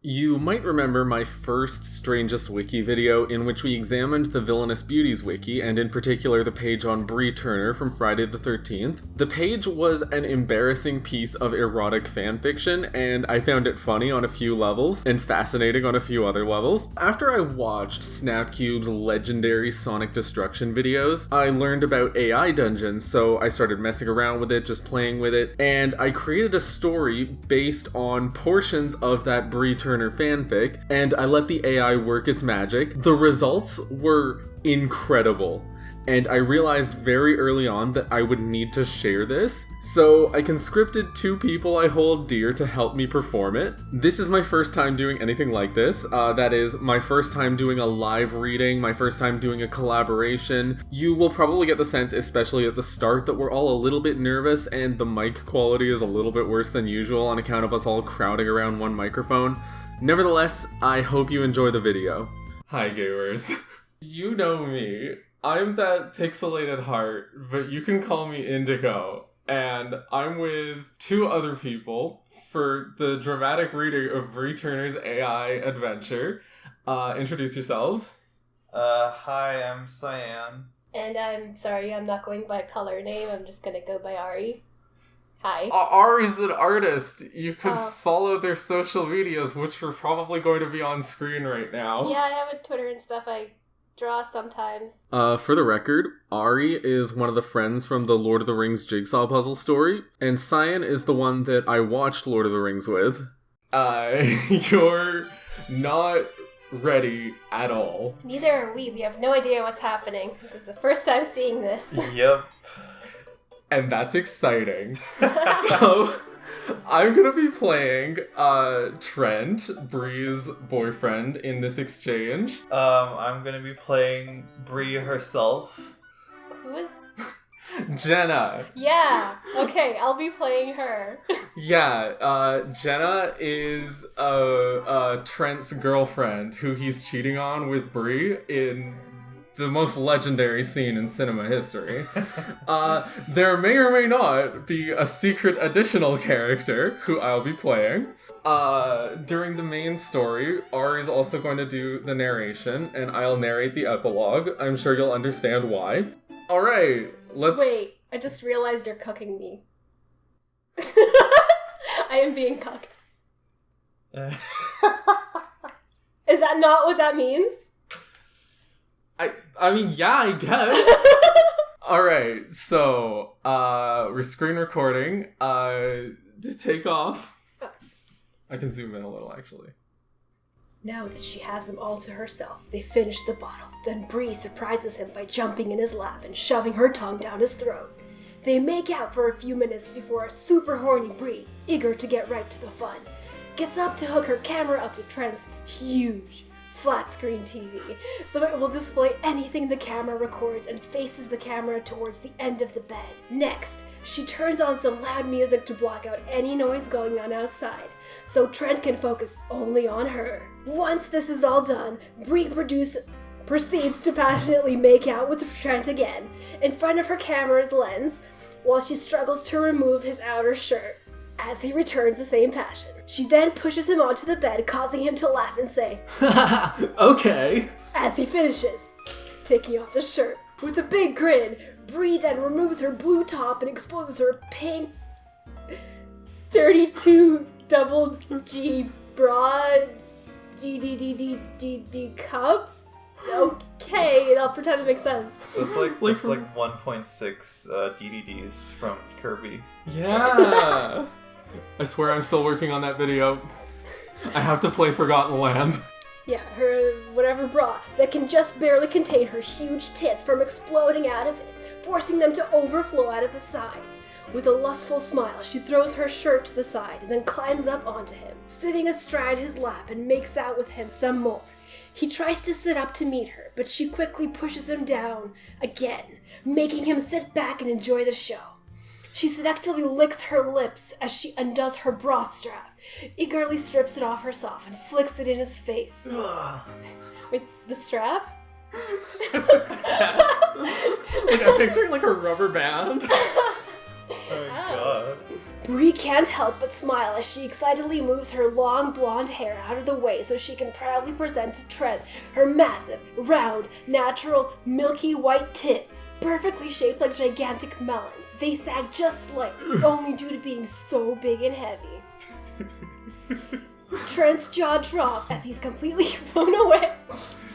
You might remember my first Strangest Wiki video in which we examined the Villainous Beauties wiki, and in particular the page on Bree Turner from Friday the 13th. The page was an embarrassing piece of erotic fanfiction, and I found it funny on a few levels, and fascinating on a few other levels. After I watched Snapcube's legendary Sonic Destruction videos, I learned about AI dungeons, so I started messing around with it, just playing with it, and I created a story based on portions of that Bree Turner fanfic, and I let the AI work its magic. The results were incredible, and I realized very early on that I would need to share this, so I conscripted 2 people I hold dear to help me perform it. This is my first time doing anything like this. That is my first time doing a live reading, my first time doing a collaboration. You will probably get the sense, especially at the start, that we're all a little bit nervous and the mic quality is a little bit worse than usual on account of us all crowding around one microphone. Nevertheless, I hope you enjoy the video. Hi gamers. You know me. I'm that pixelated heart, but you can call me Indigo. And I'm with 2 other people for the dramatic reading of Bree Turner's AI adventure. Introduce yourselves. Hi, I'm Cyan. And I'm sorry, I'm not going by a color name, I'm just gonna go by Ari. Hi. Ari's an artist. You can follow their social medias, which are probably going to be on screen right now. Yeah, I have a Twitter and stuff. I draw sometimes. For the record, Ari is one of the friends from the Lord of the Rings jigsaw puzzle story, and Cyan is the one that I watched Lord of the Rings with. You're not ready at all. Neither are we. We have no idea what's happening. This is the first time seeing this. Yep. And that's exciting. So, I'm gonna be playing Trent, Bree's boyfriend, in this exchange. I'm gonna be playing Bree herself. Who is? Jenna. Yeah. Okay, I'll be playing her. Yeah, Jenna is Trent's girlfriend, who he's cheating on with Bree in the most legendary scene in cinema history. There may or may not be a secret additional character who I'll be playing. During the main story, Ari's also going to do the narration, and I'll narrate the epilogue. I'm sure you'll understand why. Alright, let's... Wait, I just realized you're cooking me. I am being cooked. Is that not what that means? I mean, yeah, I guess. Alright, so, we're screen recording. To take off. I can zoom in a little, actually. Now that she has them all to herself, they finish the bottle. Then Bree surprises him by jumping in his lap and shoving her tongue down his throat. They make out for a few minutes before a super horny Bree, eager to get right to the fun, gets up to hook her camera up to Trent's huge flat screen TV, so it will display anything the camera records and faces the camera towards the end of the bed. Next, she turns on some loud music to block out any noise going on outside, so Trent can focus only on her. Once this is all done, Bree proceeds to passionately make out with Trent again, in front of her camera's lens, while she struggles to remove his outer shirt. As he returns the same passion, she then pushes him onto the bed, causing him to laugh and say, Okay. As he finishes, taking off his shirt. With a big grin, Bree then removes her blue top and exposes her pink 32 double G bra D cup? Okay, I'll pretend it makes sense. That's like 1.6 DDDs from Kirby. Yeah. I swear I'm still working on that video. I have to play Forgotten Land. Yeah, her whatever bra that can just barely contain her huge tits from exploding out of it, forcing them to overflow out of the sides. With a lustful smile, she throws her shirt to the side and then climbs up onto him, sitting astride his lap and makes out with him some more. He tries to sit up to meet her, but she quickly pushes him down again, making him sit back and enjoy the show. She seductively licks her lips as she undoes her bra strap, eagerly strips it off herself and flicks it in his face. Wait, the strap? Like, I'm picturing like a rubber band. Oh my god. Bree can't help but smile as she excitedly moves her long blonde hair out of the way so she can proudly present to Trent her massive, round, natural, milky white tits. Perfectly shaped like gigantic melons, they sag just slightly, only due to being so big and heavy. Trent's jaw drops as he's completely blown away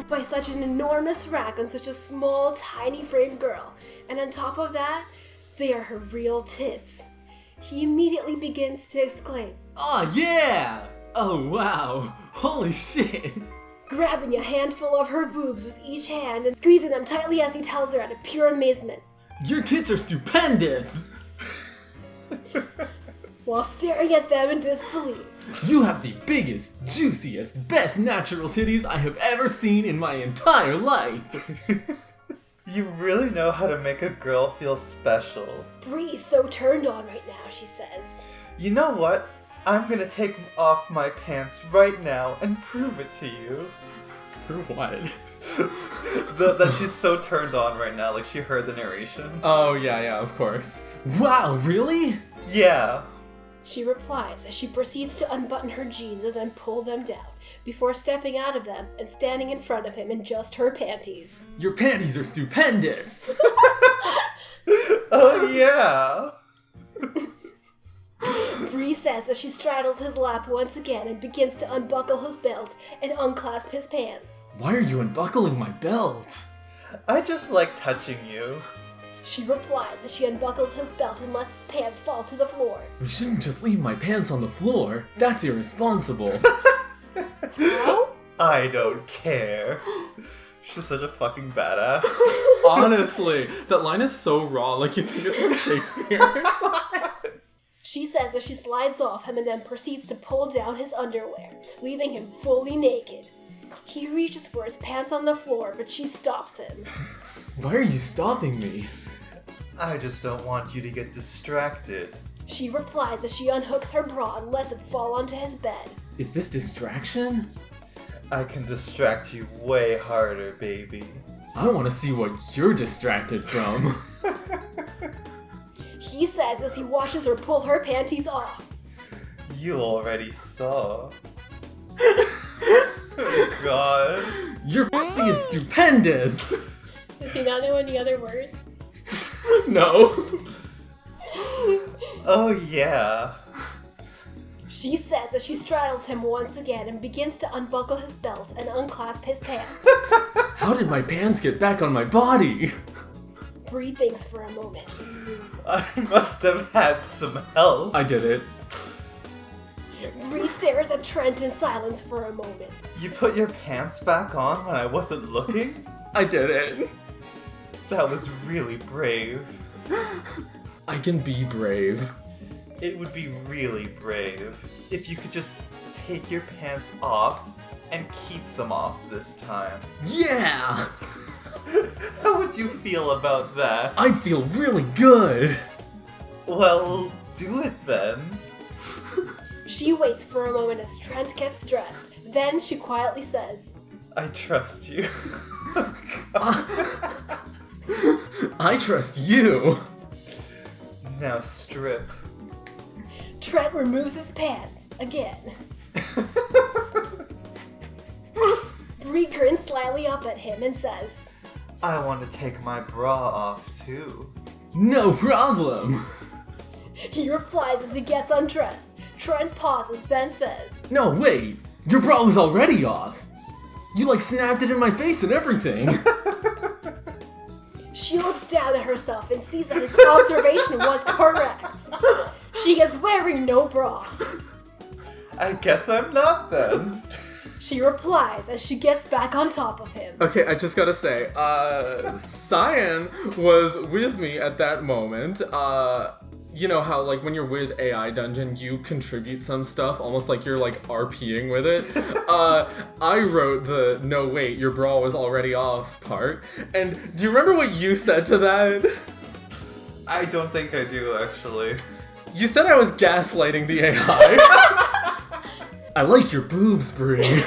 by such an enormous rack on such a small, tiny framed girl, and on top of that, they are her real tits. He immediately begins to exclaim, "Oh yeah! Oh wow! Holy shit!" grabbing a handful of her boobs with each hand and squeezing them tightly as he tells her out of pure amazement. "Your tits are stupendous!" While staring at them in disbelief. "You have the biggest, juiciest, best natural titties I have ever seen in my entire life!" You really know how to make a girl feel special. Bree's so turned on right now, she says. You know what? I'm gonna take off my pants right now and prove it to you. Prove what? That she's so turned on right now, like she heard the narration. Oh yeah, of course. Wow, really? Yeah. She replies as she proceeds to unbutton her jeans and then pull them down, before stepping out of them and standing in front of him in just her panties. "Your panties are stupendous!" Oh yeah. Bree says as she straddles his lap once again and begins to unbuckle his belt and unclasp his pants. "Why are you unbuckling my belt?" I just like touching you. She replies as she unbuckles his belt and lets his pants fall to the floor. "We shouldn't just leave my pants on the floor. That's irresponsible." How? I don't care. She's such a fucking badass. Honestly, that line is so raw, like you think it's from Shakespeare or something. She says as she slides off him and then proceeds to pull down his underwear, leaving him fully naked. He reaches for his pants on the floor, but she stops him. "Why are you stopping me?" I just don't want you to get distracted. She replies as she unhooks her bra and lets it fall onto his bed. "Is this distraction?" I can distract you way harder, baby. "I want to see what you're distracted from." He says as he watches her pull her panties off. You already saw. Oh god. "Your pussy is stupendous!" Does he not know any other words? No. Oh yeah. She says as she straddles him once again and begins to unbuckle his belt and unclasp his pants. "How did my pants get back on my body?" Bree thinks for a moment. I must have had some help. "I did it." Bree stares at Trent in silence for a moment. You put your pants back on when I wasn't looking? "I did it." That was really brave. "I can be brave." It would be really brave if you could just take your pants off and keep them off this time. "Yeah!" How would you feel about that? "I'd feel really good." Well, do it then. She waits for a moment as Trent gets dressed. Then she quietly says, I trust you. "I trust you." Now strip. Trent removes his pants again. Bree grins slyly up at him and says, I want to take my bra off too. "No problem." He replies as he gets undressed. Trent pauses, then says, "No, wait. Your bra was already off. You like snapped it in my face and everything." She looks down at herself and sees that his observation was correct. She is wearing no bra. I guess I'm not then. She replies as she gets back on top of him. Okay, I just gotta say, Cyan was with me at that moment. You know how, like, when you're with AI Dungeon, you contribute some stuff, almost like you're, like, RPing with it. I wrote the, no wait, your bra was already off part. And do you remember what you said to that? I don't think I do, actually. You said I was gaslighting the AI. "I like your boobs, Bree."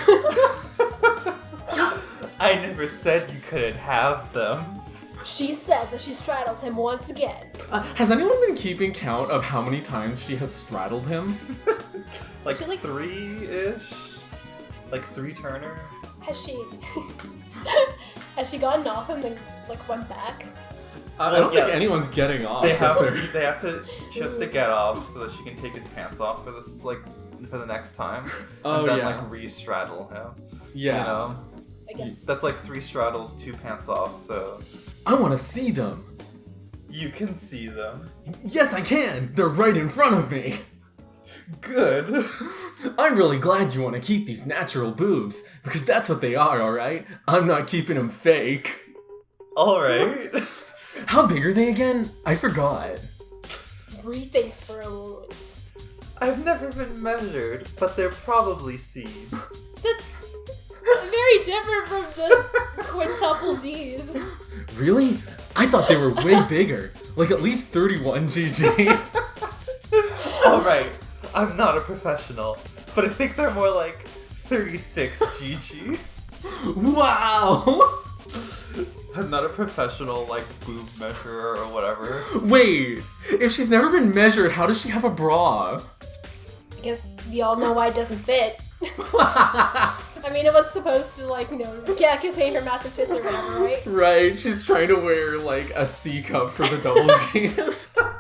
I never said you couldn't have them. She says as she straddles him once again. Has anyone been keeping count of how many times she has straddled him? Like She, like- 3-ish? Like 3 Turner? Has she... Has she gotten off and then, like, went back? I don't yeah. think anyone's getting off. They have if they're- to just to get off so that she can take his pants off for this, like, for the next time. Oh, and then, yeah. like, re-straddle him. Yeah. You know? I guess... That's like 3 straddles, 2 pants off, so I want to see them. you can see them. Yes, I can. They're right in front of me. Good. I'm really glad you want to keep these natural boobs, because that's what they are, alright? I'm not keeping them fake. Alright. How big are they again? I forgot. Bree thinks for a moment. I've never been measured, but they're probably C's. That's very different from the quintuple D's. Really? I thought they were way bigger. Like at least 31 GG. Alright, I'm not a professional, but I think they're more like 36 GG. Wow! I'm not a professional, like, boob measurer or whatever. Wait, if she's never been measured, how does she have a bra? I guess we all know why it doesn't fit. I mean, it was supposed to, like, you know, contain her massive tits or whatever, right? Right, she's trying to wear like a C cup for the double G's. Oh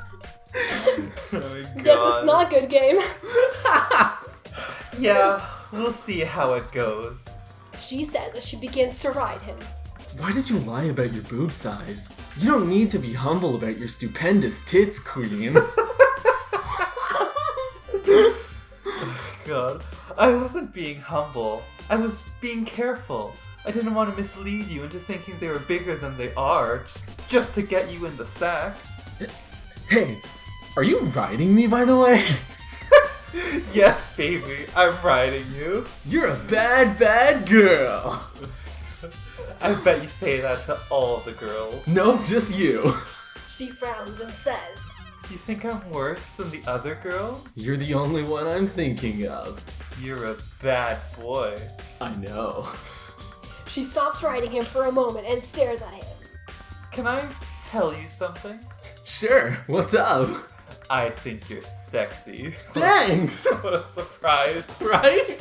my god. Guess it's not good game. Yeah, we'll see how it goes. She says as she begins to ride him. Why did you lie about your boob size? You don't need to be humble about your stupendous tits, queen. God, I wasn't being humble. I was being careful. I didn't want to mislead you into thinking they were bigger than they are, just to get you in the sack. Hey, are you riding me, by the way? Yes, baby, I'm riding you. You're a bad, bad girl. I bet you say that to all the girls. No, just you. She frowns and says, You think I'm worse than the other girls? You're the only one I'm thinking of. You're a bad boy. I know. She stops riding him for a moment and stares at him. Can I tell you something? Sure, what's up? I think you're sexy. Thanks! What a surprise. Right?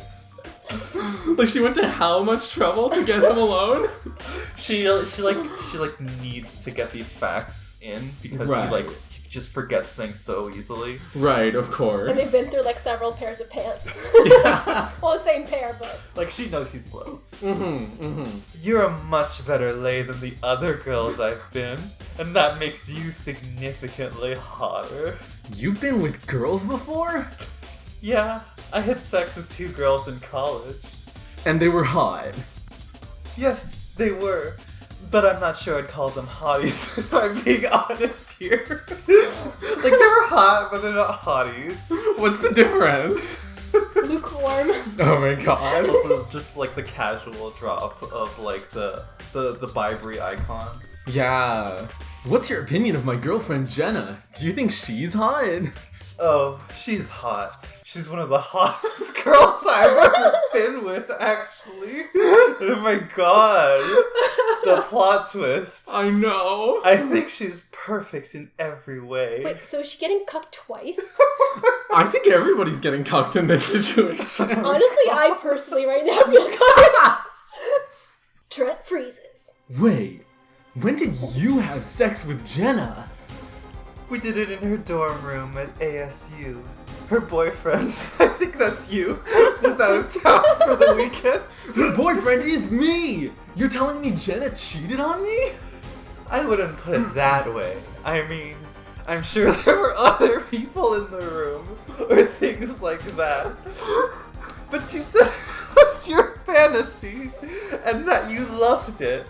Like she went to how much trouble to get him alone? She needs to get these facts in because Right. he just forgets things so easily. Right, of And they've course. been through, like, several pairs of pants. Yeah. Well, the same pair, but... Like, she knows he's slow. Mm-hmm. You're a much better lay than the other girls I've been, and that makes you significantly hotter. You've been with girls before? Yeah, I had sex with 2 girls in college. And they were hot. Yes, they were. But I'm not sure I'd call them hotties, if I'm being honest here. Like, they were hot, but they're not hotties. What's the difference? Lukewarm. Oh my god. Also, just like the casual drop of like the Bibri icon. Yeah. What's your opinion of my girlfriend Jenna? Do you think she's hot? Oh, she's hot. She's one of the hottest girls I've ever been with, actually. Oh my god. The plot twist. I know. I think she's perfect in every way. Wait, so is she getting cucked twice? I think everybody's getting cucked in this situation. Honestly, I personally right now feel cucked. Trent freezes. Wait, when did you have sex with Jenna? We did it in her dorm room at ASU. Her boyfriend, I think that's you, is out of town for the weekend. Your boyfriend is me! You're telling me Jenna cheated on me? I wouldn't put it that way. I mean, I'm sure there were other people in the room, or things like that. But you said it was your fantasy, and that you loved it.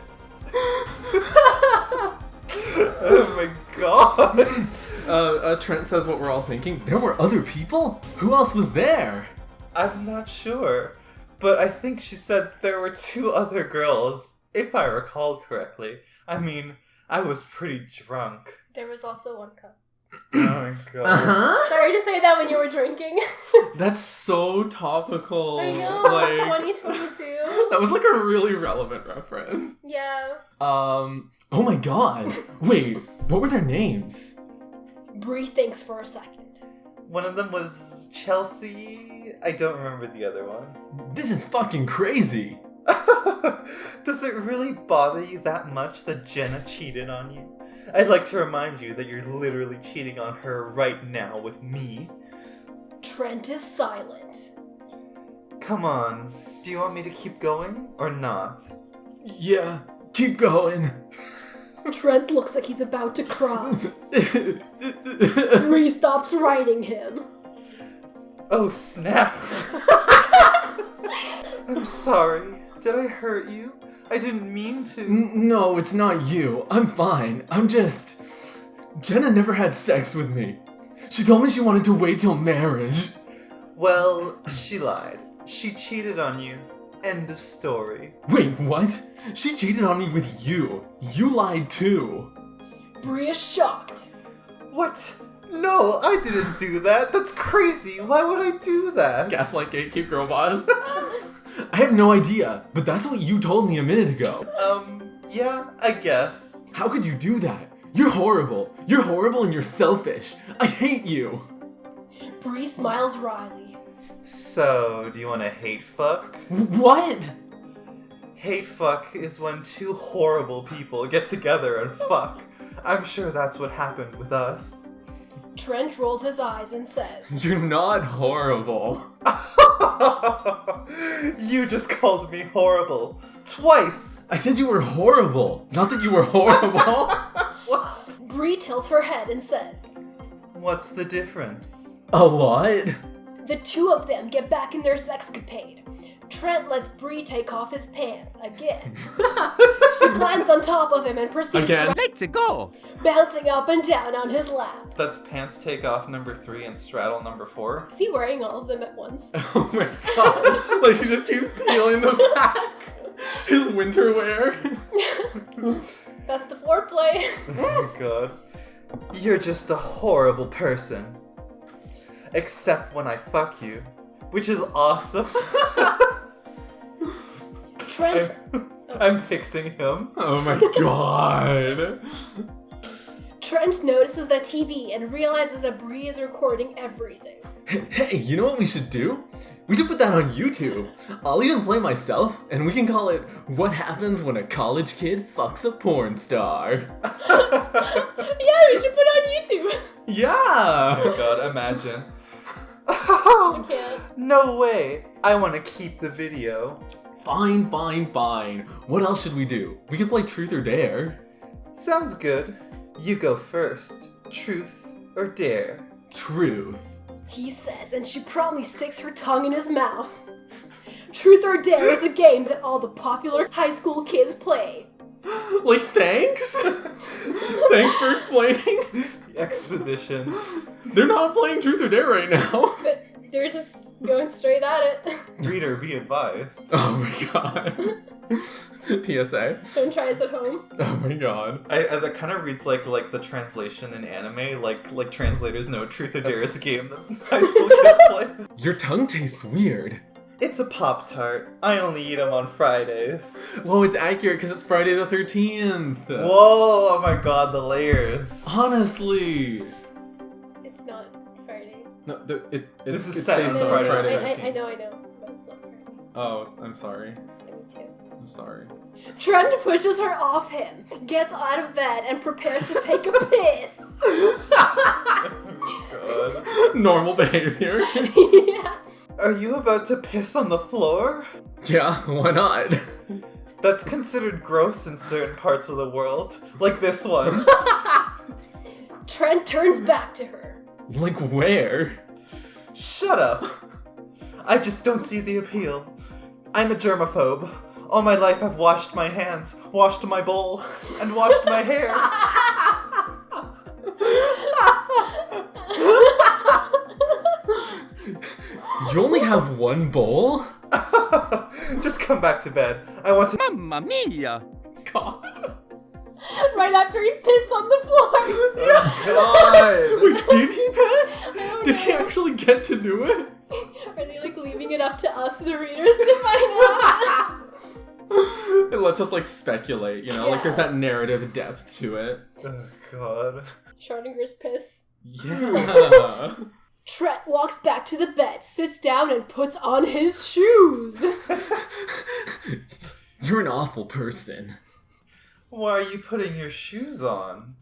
Oh my god. Trent says what we're all thinking. There were other people? Who else was there? I'm not sure, but I think she said there were 2 other girls, if I recall correctly. I mean, I was pretty drunk. There was also one cup. Oh my god. Uh-huh. Sorry to say that when you were drinking. That's so topical. I know, Like, 2022. that was like a really relevant reference. Yeah. Oh my god. Wait, what were their names? Bree thinks for a second. One of them was Chelsea. I don't remember the other one. This is fucking crazy. Does it really bother you that much that Jenna cheated on you? I'd like to remind you that you're literally cheating on her right now with me. Trent is silent. Come on, do you want me to keep going or not? Yeah, keep going. Trent looks like he's about to cry. Bree stops writing him. Oh snap. I'm sorry. Did I hurt you? I didn't mean to. No, it's not you. I'm fine. Jenna never had sex with me. She told me she wanted to wait till marriage. Well, she lied. She cheated on you. End of story. Wait, what? She cheated on me with you. You lied too. Bree is shocked. What? No, I didn't do that. That's crazy. Why would I do that? Gaslight gatekeep girl boss. I have no idea, but that's what you told me a minute ago. Yeah, I guess. How could you do that? You're horrible. You're horrible and you're selfish. I hate you. Bree smiles wryly. So, do you want to hate fuck? What? Hate fuck is when two horrible people get together and fuck. I'm sure that's what happened with us. Trent rolls his eyes and says, You're not horrible. You just called me horrible. Twice! I said you were horrible, not that you were horrible. What? Bree tilts her head and says, What's the difference? A lot? the two of them get back in their sexcapade. Trent lets Bree take off his pants again. She climbs on top of him and proceeds Again. Let's go! bouncing up and down on his lap. That's pants take off number 3 and straddle number 4. Is he wearing all of them at once? Oh my god. Like she just keeps peeling them back. His winter wear. That's the foreplay. Oh god. You're just a horrible person. Except when I fuck you. Which is awesome. Trent... I'm fixing him. Oh my god. Trent notices the TV and realizes that Bree is recording everything. Hey, you know what we should do? We should put that on YouTube. I'll even play myself, and we can call it What Happens When a College Kid Fucks a Porn Star. Yeah, we should put it on YouTube. Yeah! Oh god, imagine. I can't. No way. I want to keep the video. Fine. What else should we do? We could play Truth or Dare. Sounds good. You go first. Truth or dare? Truth. He says, and she promptly sticks her tongue in his mouth. Truth or Dare is a game that all the popular high school kids play. Like, thanks? Thanks for explaining. Exposition. They're not playing Truth or Dare right now. But they're just going straight at it. Reader, be advised. Oh my god. PSA. Don't try this at home. Oh my god. That kind of reads like the translation in anime, like translators know Truth or Dare is a game that high school kids play. Your tongue tastes weird. It's a Pop-Tart. I only eat them on Fridays. Whoa, it's accurate because it's Friday the 13th. Whoa, oh my god, the layers. Honestly. It's not Friday. No, This is it's set based on on Friday the Friday. 13th. I know, but it's not Friday. Oh, I'm sorry. Me too. I'm sorry. Trent pushes her off him, gets out of bed, and prepares to take a piss. Oh Normal behavior. Yeah. Are you about to piss on the floor? Yeah, why not? That's considered gross in certain parts of the world, like this one. Trent turns back to her. Like where? Shut up. I just don't see the appeal. I'm a germaphobe. All my life I've washed my hands, washed my bowl, and washed my hair. You only have one bowl? Just come back to bed. I want to. Mamma mia! God. Right after he pissed on the floor. God. Wait, did he piss? I don't Did he know. actually get to do it? Are they like leaving it up to us, the readers, to find out? It lets us like speculate, you know, like there's that narrative depth to it. Oh God. Schrodinger's piss. Yeah. Trent walks back to the bed, sits down, and puts on his shoes. You're an awful person. Why are you putting your shoes on?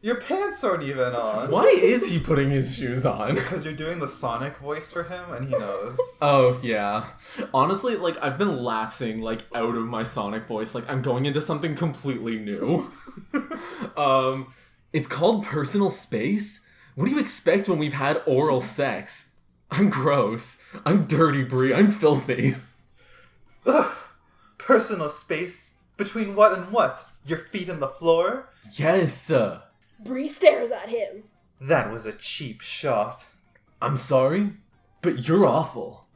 Your pants aren't even on. Why is he putting his shoes on? Because you're doing the Sonic voice for him, and he knows. Oh, yeah. Honestly, like, I've been lapsing, like, out of my Sonic voice. Like, I'm going into something completely new. It's called personal space? What do you expect when we've had oral sex? I'm gross. I'm dirty, Bree. I'm filthy. Ugh. Personal space? Between what and what? Your feet on the floor? Yes. Bree stares at him. That was a cheap shot. I'm sorry, but you're awful.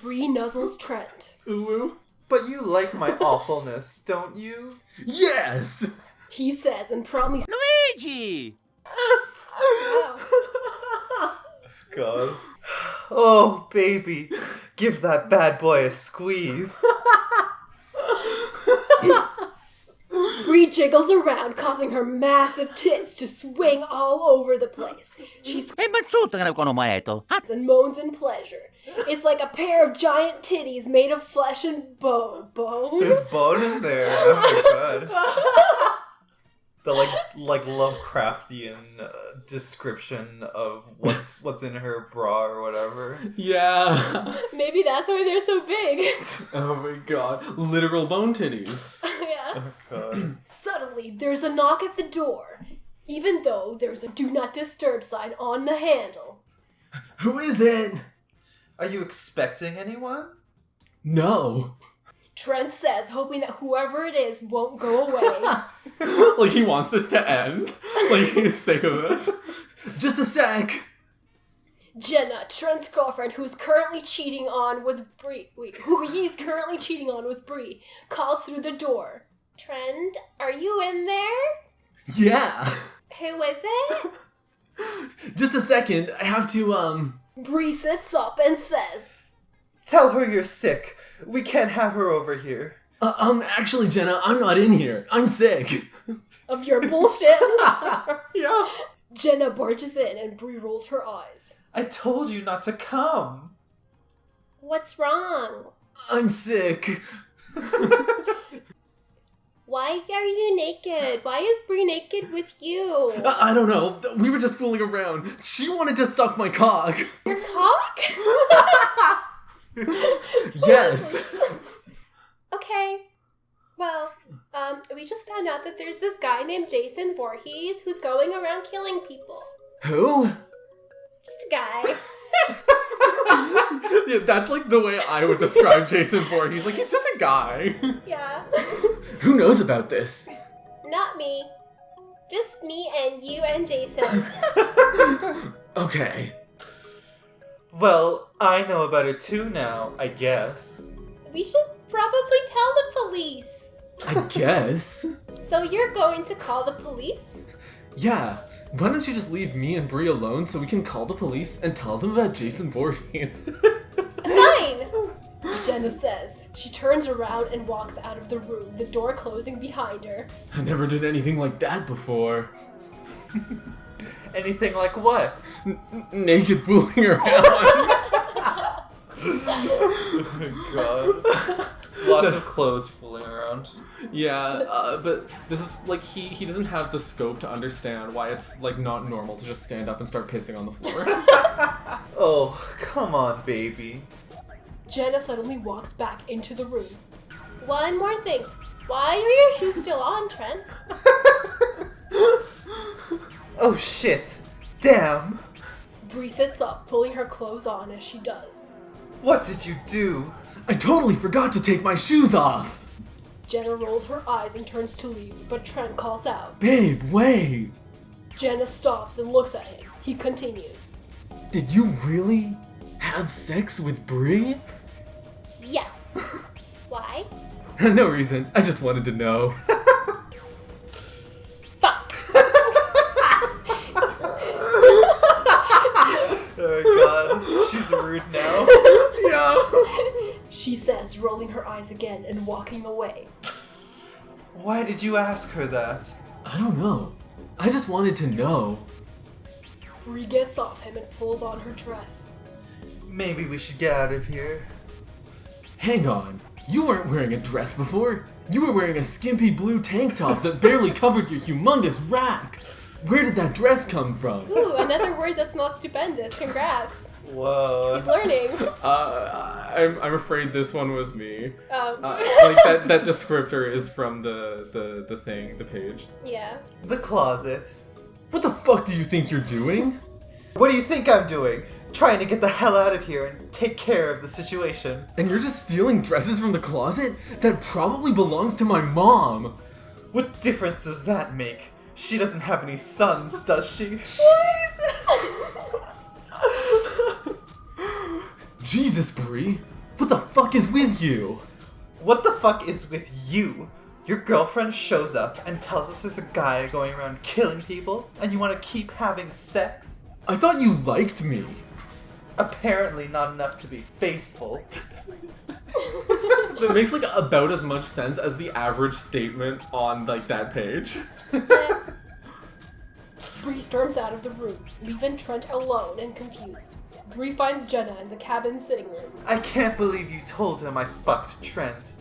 Bree nuzzles Trent. Ooh. But you like my awfulness, don't you? Yes! He says and promptly Luigi! Wow. God. Oh, baby. Give that bad boy a squeeze. Bree jiggles around, causing her massive tits to swing all over the place. She screams and moans in pleasure. It's like a pair of giant titties made of flesh and bone. There's bone in there. Oh my god. The like Lovecraftian description of what's in her bra or whatever. Yeah. Maybe that's why they're so big. Oh my god. Literal bone titties. Yeah. Oh god. Suddenly, there's a knock at the door, even though there's a do not disturb sign on the handle. Who is it? Are you expecting anyone? No. Trent says, hoping that whoever it is won't go away. Like he wants this to end. Like he's sick of this. Just a sec. Jenna, Trent's girlfriend, who's currently cheating on with Bree, calls through the door. Trent, are you in there? Yeah. Who is it? Just a second. I have to, Bree sits up and says, Tell her you're sick. We can't have her over here. Actually, Jenna, I'm not in here. I'm sick. of your bullshit. Yeah. Jenna barges in and Bree rolls her eyes. I told you not to come. What's wrong? I'm sick. Why are you naked? Why is Bree naked with you? I don't know. We were just fooling around. She wanted to suck my cock. Your cock? Yes. Okay. Well, we just found out that there's this guy named Jason Voorhees who's going around killing people. Who? Just a guy. Yeah, that's like the way I would describe Jason Voorhees. Like, he's just a guy. Yeah. Who knows about this? Not me. Just me and you and Jason. Okay. Well, I know about it too now, I guess. We should probably tell the police. I guess. So you're going to call the police? Yeah. Why don't you just leave me and Bree alone so we can call the police and tell them about Jason Voorhees? Fine! Jenna says. She turns around and walks out of the room, the door closing behind her. I never did anything like that before. Anything like what? Naked fooling around. Oh god. Lots of clothes fooling around. Yeah, but this is, like, he doesn't have the scope to understand why it's, like, not normal to just stand up and start pissing on the floor. Oh, come on, baby. Jenna suddenly walks back into the room. One more thing. Why are your shoes still on, Trent? Oh shit. Damn. Bree sits up, pulling her clothes on as she does. What did you do? I totally forgot to take my shoes off! Jenna rolls her eyes and turns to leave, but Trent calls out. Babe, wait! Jenna stops and looks at him. He continues. Did you really have sex with Bree? Yes. Why? No reason. I just wanted to know. Fuck. Oh god. She's rude now. Yeah. She says, rolling her eyes again and walking away. Why did you ask her that? I don't know. I just wanted to know. Bree gets off him and pulls on her dress. Maybe we should get out of here. Hang on. You weren't wearing a dress before. You were wearing a skimpy blue tank top that barely covered your humongous rack. Where did that dress come from? Ooh, another word that's not stupendous. Congrats. Whoa. He's learning. I'm afraid this one was me. Like that descriptor is from the page. Yeah. The closet. What the fuck do you think you're doing? What do you think I'm doing? Trying to get the hell out of here and take care of the situation. And you're just stealing dresses from the closet? That probably belongs to my mom. What difference does that make? She doesn't have any sons, does she? Jesus, Bree. What the fuck is with you? What the fuck is with you? Your girlfriend shows up and tells us there's a guy going around killing people, and you want to keep having sex? I thought you liked me. Apparently not enough to be faithful. That makes like about as much sense as the average statement on like that page. Bree storms out of the room, leaving Trent alone and confused. Bree finds Jenna in the cabin sitting room. I can't believe you told him I fucked Trent.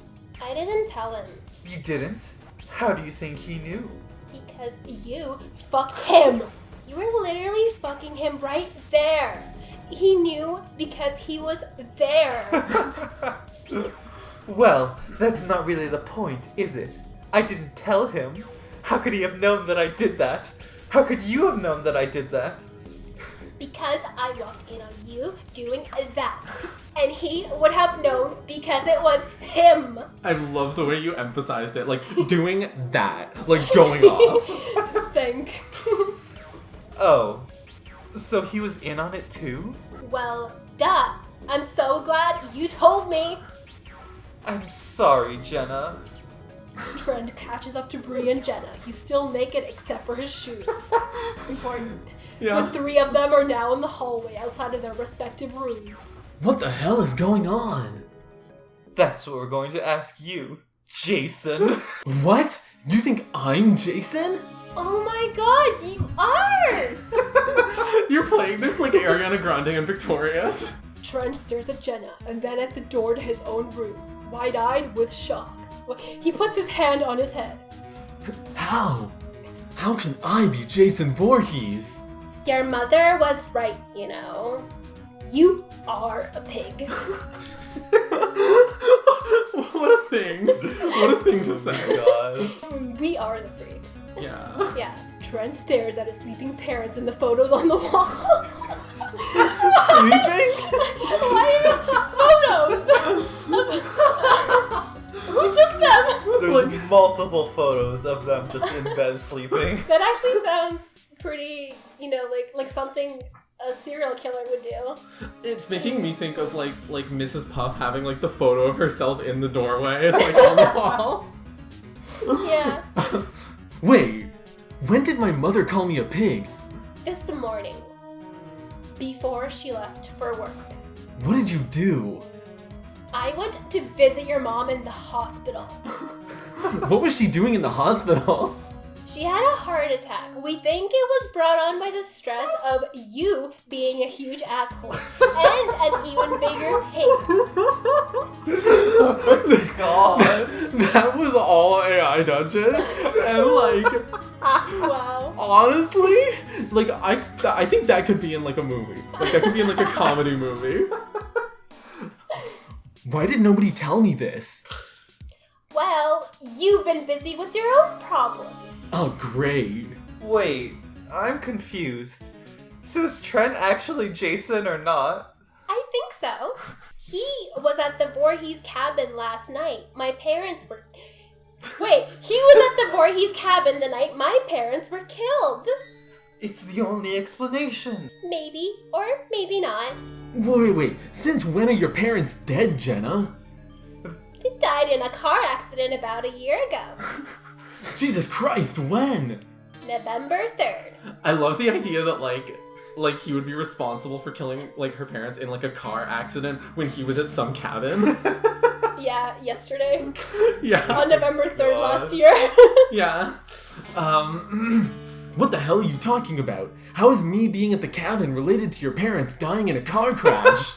I didn't tell him. You didn't? How do you think he knew? Because you fucked him. You were literally fucking him right there. He knew because he was there. Well, that's not really the point, is it? I didn't tell him. How could he have known that I did that? How could you have known that I did that? Because I walked in on you doing that. And he would have known because it was him. I love the way you emphasized it, like doing that, like going off. Think. Oh, so he was in on it too? Well, duh. I'm so glad you told me. I'm sorry, Jenna. Trent catches up to Bree and Jenna. He's still naked except for his shoes. The three of them are now in the hallway outside of their respective rooms. What the hell is going on? That's what we're going to ask you, Jason. What? You think I'm Jason? Oh my god, you are! You're playing this like Ariana Grande and Victorious. Trent stares at Jenna and then at the door to his own room, wide-eyed with shock. He puts his hand on his head. How? How can I be Jason Voorhees? Your mother was right, you know. You are a pig. What a thing. What a thing to say. God. We are the freaks. Yeah. Yeah. Trent stares at his sleeping parents in the photos on the wall. Sleeping? Why photos? Who took them? There's multiple photos of them just in bed sleeping. That actually sounds pretty, like something a serial killer would do. It's making me think of like Mrs. Puff having like the photo of herself in the doorway, like on the wall. Yeah. Wait, when did my mother call me a pig? This morning. Before she left for work. What did you do? I went to visit your mom in the hospital. What was she doing in the hospital? She had a heart attack. We think it was brought on by the stress of you being a huge asshole and an even bigger pig. Oh my god. That was all AI Dungeon, and like, Wow. honestly, like I think that could be in like a movie. Like that could be in like a comedy movie. Why did nobody tell me this? Well, you've been busy with your own problems. Oh, great. Wait, I'm confused. So is Trent actually Jason or not? I think so. He was at the Voorhees cabin last night. My parents were... Wait, he was at the Voorhees cabin the night my parents were killed. It's the only explanation. Maybe, or maybe not. Wait. Since when are your parents dead, Jenna? They died in a car accident about a year ago. Jesus Christ, when? November 3rd. I love the idea that like he would be responsible for killing like her parents in like a car accident when he was at some cabin. Yeah, yesterday. Yeah. On November 3rd God. last year. Yeah. What the hell are you talking about? How is me being at the cabin related to your parents dying in a car crash?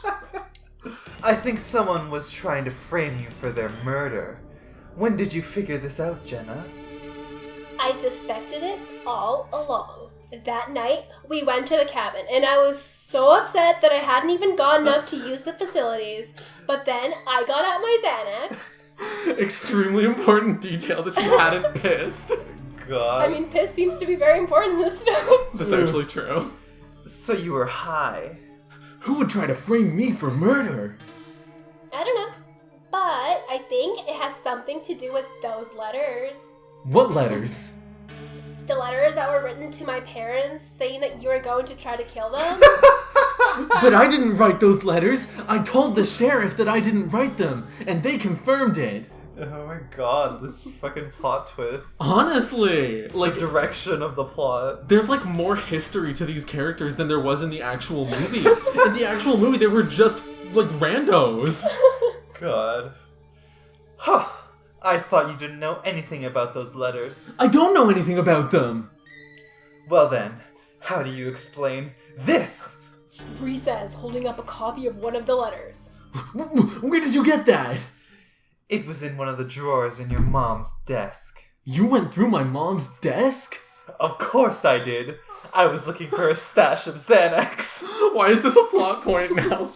I think someone was trying to frame you for their murder. When did you figure this out, Jenna? I suspected it all along. That night, we went to the cabin, and I was so upset that I hadn't even gotten up to use the facilities. But then, I got out my Xanax. Extremely important detail that she hadn't pissed. God. I mean, piss seems to be very important in this story. That's actually true. So you were high. Who would try to frame me for murder? I don't know. But I think it has something to do with those letters. What letters? The letters that were written to my parents saying that you were going to try to kill them. But I didn't write those letters. I told the sheriff that I didn't write them, and they confirmed it. Oh my god, this fucking plot twist. Honestly, like, The direction of the plot. there's like more history to these characters than there was in the actual movie. In the actual movie, they were just like randos. God. Huh. I thought you didn't know anything about those letters. I don't know anything about them. Well then, how do you explain this? Bree says, holding up a copy of one of the letters. Where did you get that? It was in one of the drawers in your mom's desk. You went through my mom's desk? Of course I did. I was looking for a stash of Xanax. Why is this a plot point now?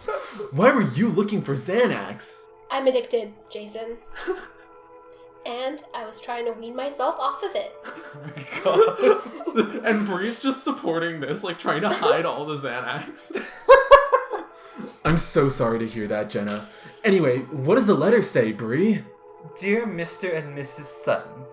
Why were you looking for Xanax? I'm addicted, Jason. And I was trying to wean myself off of it. God. And Bree's just supporting this, like trying to hide all the Xanax. I'm so sorry to hear that, Jenna. Anyway, what does the letter say, Bree? Dear Mr. and Mrs. Sutton,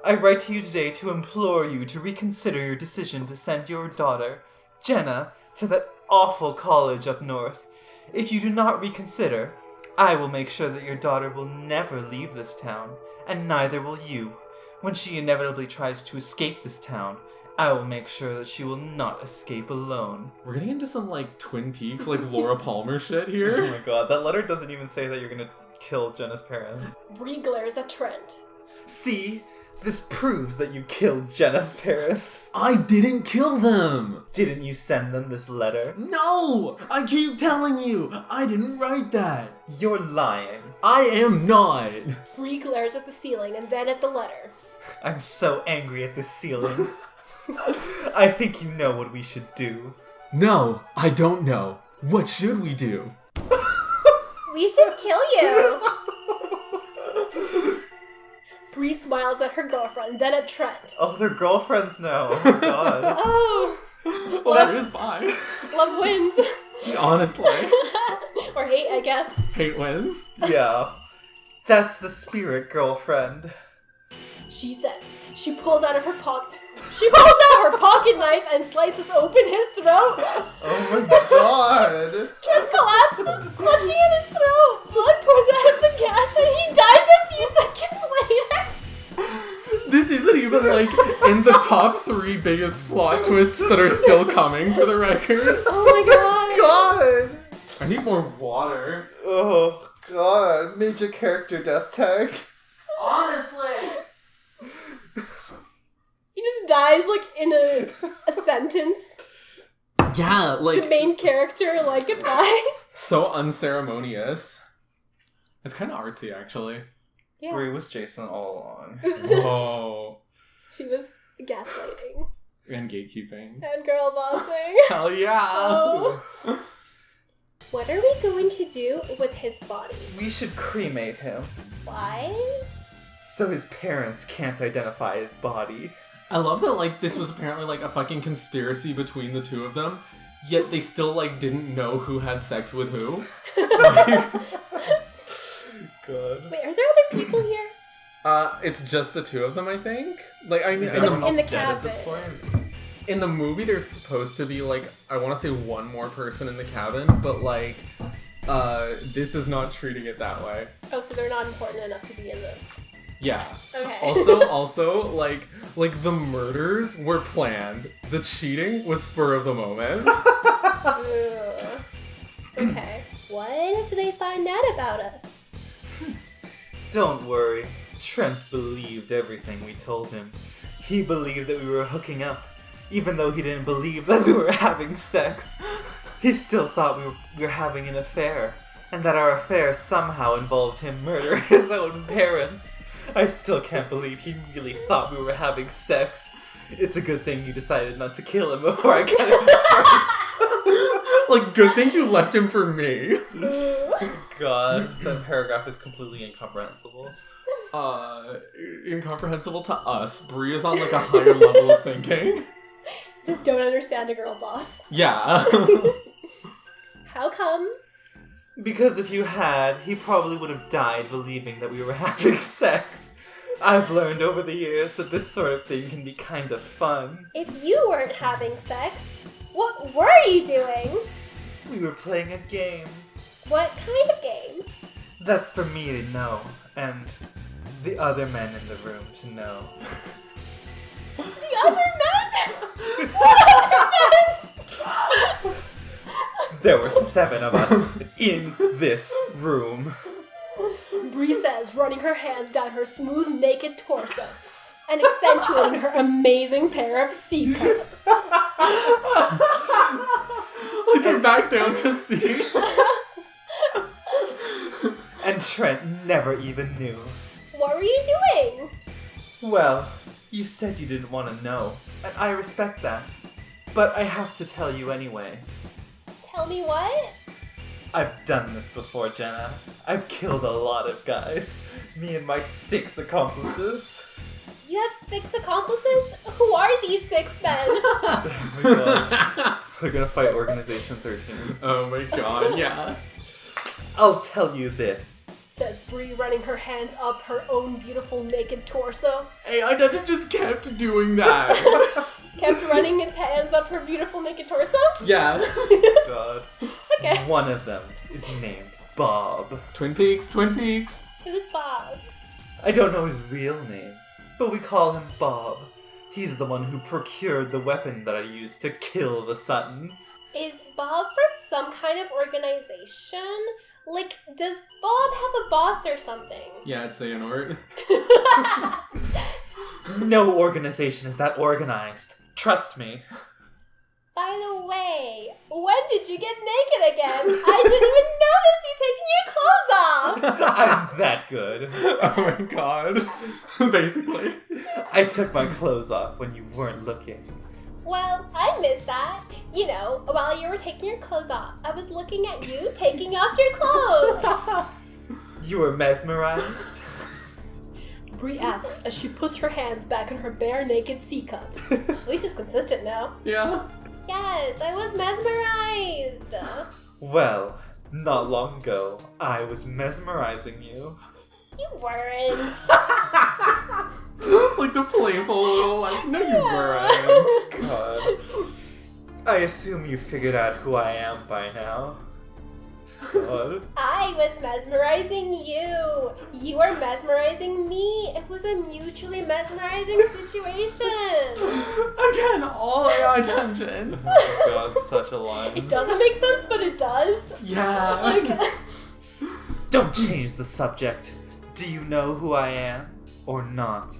I write to you today to implore you to reconsider your decision to send your daughter, Jenna, to that awful college up north. If you do not reconsider, I will make sure that your daughter will never leave this town, and neither will you. When she inevitably tries to escape this town, I will make sure that she will not escape alone. We're getting into some like Twin Peaks, like Laura Palmer shit Oh here. my god, that letter doesn't even say that you're gonna kill Jenna's parents. Bree glares at Trent. See? This proves that you killed Jenna's parents. I didn't kill them! Didn't you send them this letter? No! I keep telling you, I didn't write that! You're lying. I am not! Bree glares at the ceiling and then at the letter. I'm so angry at this ceiling. I think you know what we should do. No, I don't know. What should we do? We should kill you! Bree smiles at her girlfriend, then at Trent. Oh, they're girlfriends now. Oh my god. Oh! Well, that is fine. Love wins. Honestly. Or hate, I guess. Hate wins. Yeah. That's the spirit, girlfriend. She says. She pulls out her pocket knife and slices open his throat. Oh my god. Trent collapses, clutching at his throat. Blood pours out of the gash and he dies a few seconds later. This isn't even like in the top 3 biggest plot twists that are still coming, for the record. Oh my god. God. I need more water. Oh god. Major character death tag. Honestly. He just dies like in a sentence. Yeah, The like... main character, like, goodbye. So unceremonious. It's kind of artsy, actually. Yeah. Bree was Jason all along. Whoa. She was gaslighting And gatekeeping. and girl bossing. Hell yeah. Oh. What are we going to do with his body? We should cremate him, Why? so his parents can't identify his body. I love that, like, this was apparently, like, a fucking conspiracy between the two of them, yet they still, like, didn't know who had sex with who. Like, God. Wait, are there other people here? it's just the two of them, I think. Like, I mean, Is in everyone the, in else the dead at this cabin. point? in the movie, there's supposed to be, like, I want to say one more person in the cabin, but, like, this is not treating it that way. Oh, so they're not important enough to be in this. Yeah. Okay. Also, like the murders were planned. The cheating was spur of the moment. Ugh. Okay. What if they find out about us? Don't worry. Trent believed everything we told him. He believed that we were hooking up. Even though he didn't believe that we were having sex, he still thought we were having an affair, and that our affair somehow involved him murdering his own parents. I still can't believe he really thought we were having sex. It's a good thing you decided not to kill him before I got his Like, good thing you left him for me. God, that paragraph is completely incomprehensible. Incomprehensible to us. Bree is on, like, a higher level of thinking. Just don't understand a girl boss. Yeah. How come? Because if you had, he probably would have died believing that we were having sex. I've learned over the years that this sort of thing can be kind of fun. If you weren't having sex, what were you doing? We were playing a game. What kind of game? That's for me to know, and the other men in the room to know. The other men? There were 7 of us in this room. Bree says, running her hands down her smooth, naked torso and accentuating her amazing pair of C cups. Like, they're back down to C. And Trent never even knew. What were you doing? Well, you said you didn't want to know, and I respect that. But I have to tell you anyway. Tell me what? I've done this before, Jenna. I've killed a lot of guys. Me and my 6 accomplices. You have 6 accomplices? Who are these 6 men? Oh my God. We're gonna fight Organization 13. Oh my god, yeah. I'll tell you this. Says Bree, running her hands up her own beautiful naked torso. Hey, I just kept doing that. Kept running its hands up her beautiful naked torso? Yeah. God. Okay. One of them is named Bob. Twin Peaks. Who's Bob? I don't know his real name, but we call him Bob. He's the one who procured the weapon that I used to kill the Suttons. Is Bob from some kind of organization? Like, does Bob have a boss or something? Yeah, it's Xehanort. No organization is that organized. Trust me. By the way, when did you get naked again? I didn't even notice you taking your clothes off! I'm that good. Oh my god. Basically. I took my clothes off when you weren't looking. Well, I missed that. You know, while you were taking your clothes off, I was looking at you taking off your clothes. You were mesmerized? Bree asks as she puts her hands back in her bare naked C cups. At least it's consistent now. Yeah. Yes, I was mesmerized. Well, not long ago, I was mesmerizing you. You weren't. Like the playful little, like, no you weren't. God. I assume you figured out who I am by now. God. I was mesmerizing you. You were mesmerizing me. It was a mutually mesmerizing situation. Again, all AI attention. Oh my God, such a line. It doesn't make sense, but it does. Yeah. Like, Don't change the subject. Do you know who I am or not?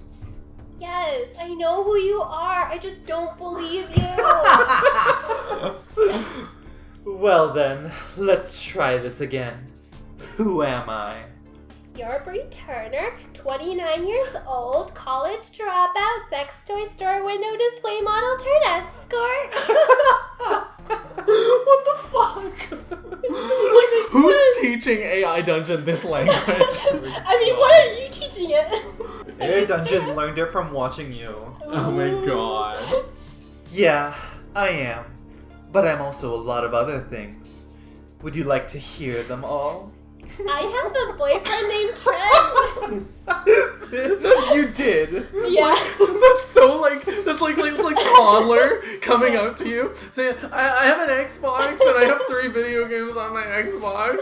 yes, I know who you are. I just don't believe you. Well then, let's try this again. Who am I? You're Bree Turner, 29 years old, college dropout, sex toy store window display model turned escort. What the fuck? Like, who's teaching AI Dungeon this language? I mean, what are you teaching it? AI Dungeon learned it from watching you. Oh my god. Yeah, I am. But I'm also a lot of other things. Would you like to hear them all? I have a boyfriend named Trent. You did. Yeah. That's so that's like toddler coming up to you saying, I have an Xbox and I have 3 video games on my Xbox.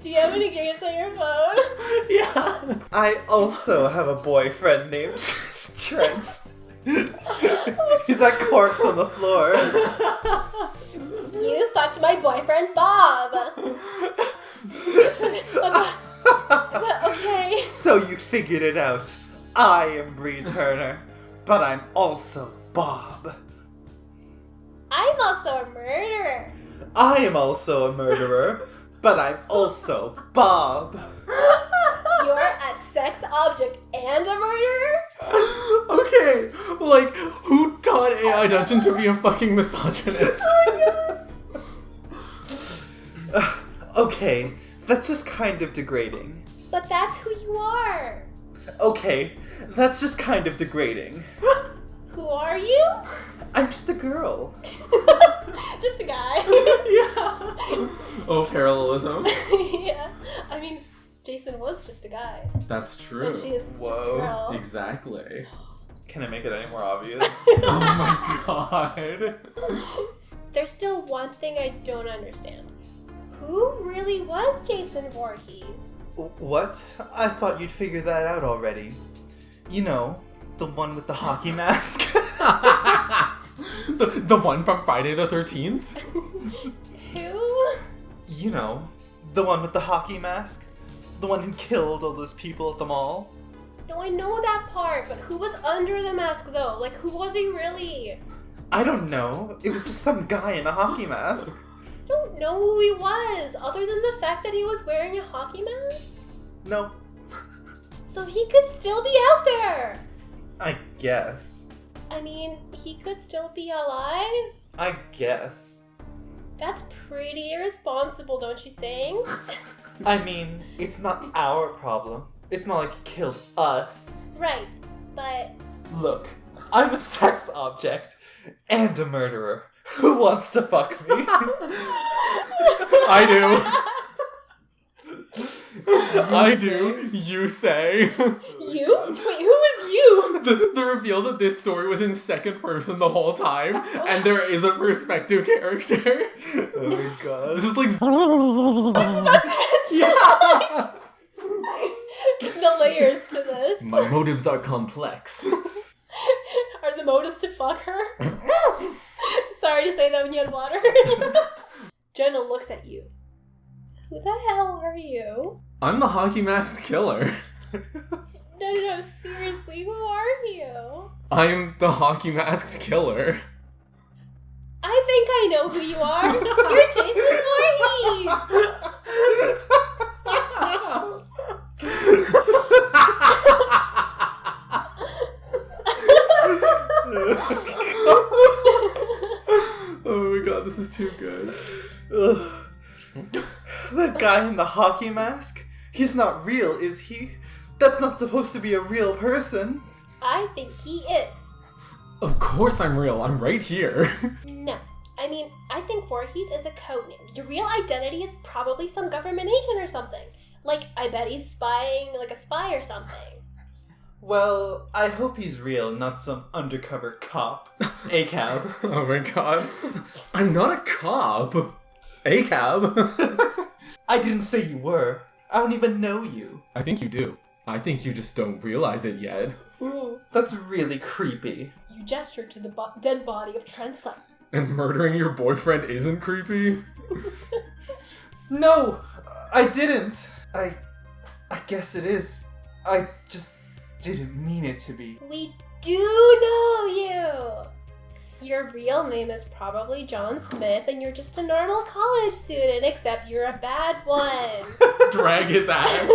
Do you have any games on your phone? Yeah. I also have a boyfriend named Trent. He's that corpse on the floor. You fucked my boyfriend Bob. Okay. So you figured it out. I am Bree Turner, but I'm also Bob. I'm also a murderer. I am also a murderer, but I'm also Bob. You're a sex object and a murderer? Okay, like, who taught AI Dungeon to be a fucking misogynist? Okay, that's just kind of degrading. But that's who you are. Okay, that's just kind of degrading. Who are you? I'm just a girl. Just a guy. Yeah. Oh, parallelism. Yeah. I mean, Jason was just a guy. That's true. And she is just a Whoa. girl. Exactly. Can I make it any more obvious? Oh my god. There's still one thing I don't understand. Who really was Jason Voorhees? What? I thought you'd figure that out already. You know, the one with the hockey mask. the one from Friday the 13th? Who? You know, the one with the hockey mask. The one who killed all those people at the mall. No, I know that part, but who was under the mask though? Like, who was he really? I don't know. It was just some guy in a hockey mask. I don't know who he was, other than the fact that he was wearing a hockey mask. No, So he could still be out there. I guess. I mean, he could still be alive. I guess. That's pretty irresponsible, don't you think? I mean, it's not our problem. It's not like he killed us. Right, but Look, I'm a sex object and a murderer. Who wants to fuck me? I do. I do. You say. you? Wait, who is you? The reveal that this story was in second person the whole time, and there is a perspective character. Oh my god. This is like. Yeah. The layers to this. My motives are complex. Are the motives to fuck her? Sorry to say that when you had water. Jenna looks at you. Who the hell are you? I'm the hockey masked killer. No, seriously, who are you? I'm the hockey masked killer. I think I know who you are. You're Jason Oh my god, this is too good. Ugh. That guy in the hockey mask? He's not real, is he? That's not supposed to be a real person. I think he is. Of course I'm real, I'm right here. No. I mean, I think Voorhees is a codename. Your real identity is probably some government agent or something. Like, I bet he's spying like a spy or something. Well, I hope he's real, not some undercover cop. A-cab. Oh my god. I'm not a cop. A cab. I didn't say you were. I don't even know you. I think you do. I think you just don't realize it yet. Ooh. That's really creepy. You gestured to the dead body of Trent's son. And murdering your boyfriend isn't creepy? No, I didn't. I guess it is. I just didn't mean it to be. We do know you! Your real name is probably John Smith, and you're just a normal college student, except you're a bad one. Drag his ass.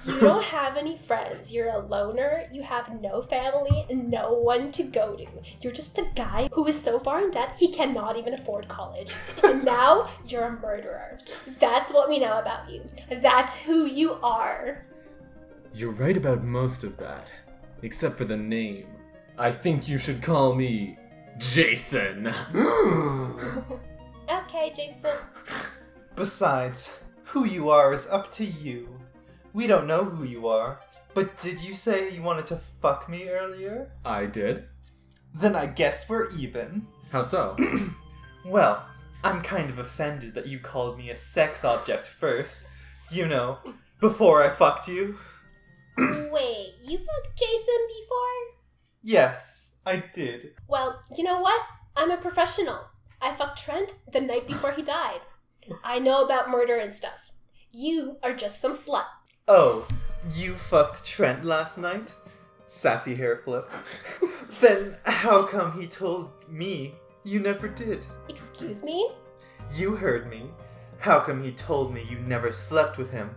You don't have any friends. You're a loner. You have no family and no one to go to. You're just a guy who is so far in debt he cannot even afford college. And now you're a murderer. That's what we know about you. That's who you are. You're right about most of that, except for the name. I think you should call me Jason. Okay, Jason. Besides, who you are is up to you. We don't know who you are. But did you say you wanted to fuck me earlier? I did. Then I guess we're even. How so? Well, I'm kind of offended that you called me a sex object first. You know, before I fucked you. Wait, you fucked Jason before? Yes, I did. Well, you know what? I'm a professional. I fucked Trent the night before he died. I know about murder and stuff. You are just some slut. Oh, you fucked Trent last night? Sassy hair flip. Then how come he told me you never did? Excuse me? You heard me. How come he told me you never slept with him?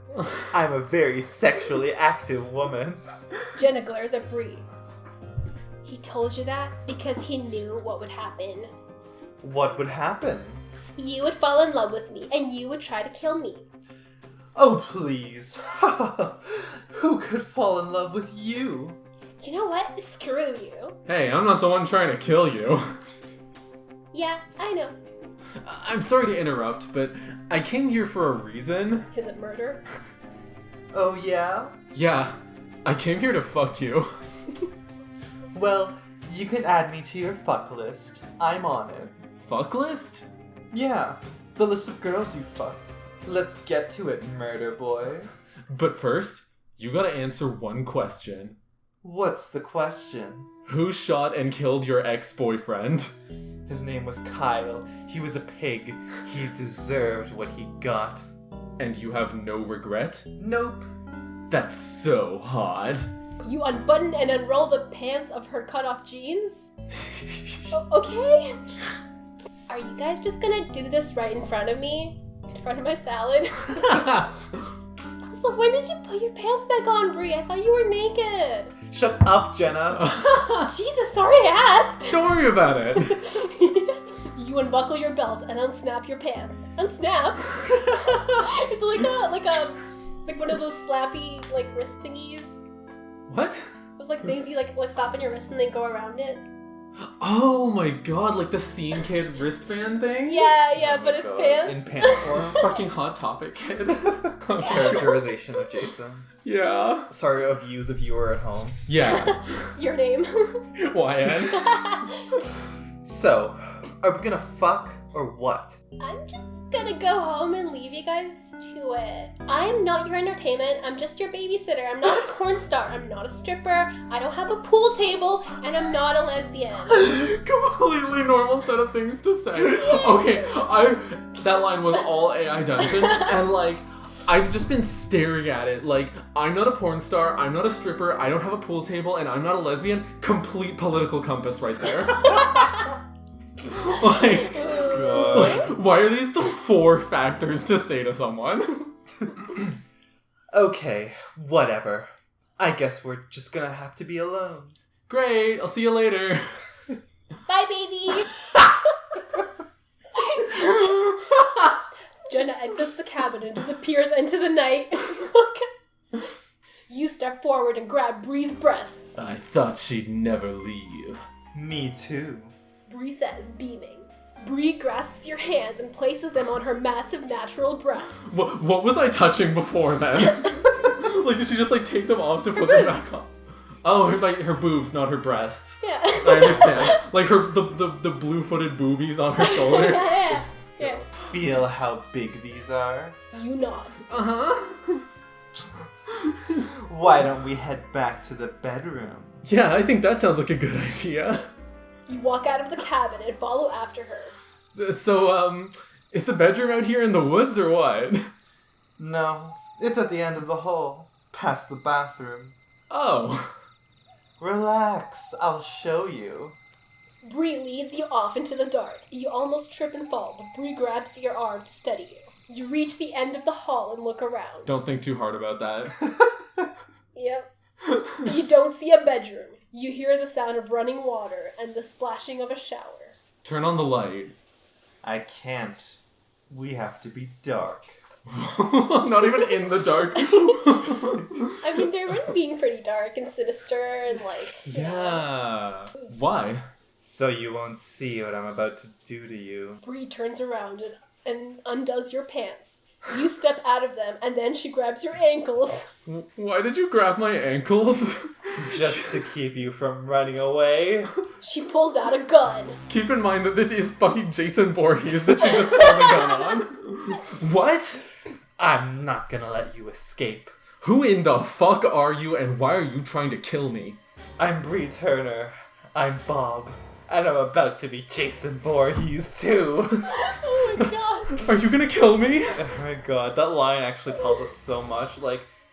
I'm a very sexually active woman. Jenna glares at Bree. He told you that because he knew what would happen. What would happen? You would fall in love with me, and you would try to kill me. Oh, please. Who could fall in love with you? You know what? Screw you. Hey, I'm not the one trying to kill you. Yeah, I know. I'm sorry to interrupt, but I came here for a reason. Is it murder? Oh, yeah? Yeah, I came here to fuck you. Well, you can add me to your fuck list. I'm on it. Fuck list? Yeah, the list of girls you fucked. Let's get to it, murder boy. But first, you gotta answer one question. What's the question? Who shot and killed your ex-boyfriend? His name was Kyle. He was a pig. He deserved what he got. And you have no regret? Nope. That's so hot. You unbutton and unroll the pants of her cut-off jeans? Okay? Are you guys just gonna do this right in front of me? In front of my salad? Also, when did you put your pants back on, Bree? I thought you were naked. Shut up, Jenna. Jesus, sorry I asked. Don't worry about it. You unbuckle your belt and unsnap your pants. Unsnap? Is it like one of those slappy wrist thingies? What? Those things you like slap on your wrist and then go around it. Oh my god, like the Scene Kid wristband thing? Yeah, but it's pants. In pants form. Fucking Hot Topic kid. Characterization of Jason. Yeah. Sorry, of you, the viewer at home. Yeah. Your name. YN. So, are we gonna fuck or what? I'm just gonna go home and leave you guys to it. I am not your entertainment. I'm just your babysitter. I'm not a porn star. I'm not a stripper. I don't have a pool table, and I'm not a lesbian. Completely normal set of things to say. Okay, that line was all AI Dungeon, and I've just been staring at it. I'm not a porn star, I'm not a stripper, I don't have a pool table, and I'm not a lesbian. Complete political compass right there. Why are these the 4 factors to say to someone? Okay, whatever. I guess we're just gonna have to be alone. Great, I'll see you later. Bye, baby. Jenna exits the cabin and disappears into the night. You step forward and grab Bree's breasts. I thought she'd never leave. Me too. Bree says, beaming. Bree grasps your hands and places them on her massive natural breasts. What was I touching before then? Did she just take them off to put boobs. them back on? Oh, her boobs, not her breasts. Yeah. I understand. The blue-footed boobies on her shoulders. Yeah. Feel how big these are? You nod. Uh-huh. Why don't we head back to the bedroom? Yeah, I think that sounds like a good idea. You walk out of the cabin and follow after her. So, is the bedroom out here in the woods or what? No, it's at the end of the hall, past the bathroom. Oh. Relax, I'll show you. Bree leads you off into the dark. You almost trip and fall, but Bree grabs your arm to steady you. You reach the end of the hall and look around. Don't think too hard about that. Yep. You don't see a bedroom. You hear the sound of running water and the splashing of a shower. Turn on the light. I can't. We have to be dark. Not even in the dark. I mean, they're really being pretty dark and sinister and Yeah. Why? So you won't see what I'm about to do to you. Bree turns around and undoes your pants. You step out of them, and then she grabs your ankles. Why did you grab my ankles? Just to keep you from running away. She pulls out a gun. Keep in mind that this is fucking Jason Voorhees that she just pulled the gun on. What? I'm not gonna let you escape. Who in the fuck are you, and why are you trying to kill me? I'm Bree Turner. I'm Bob. And I'm about to be Jason Voorhees, too. Oh my god. Are you gonna kill me? Oh my god, that line actually tells us so much.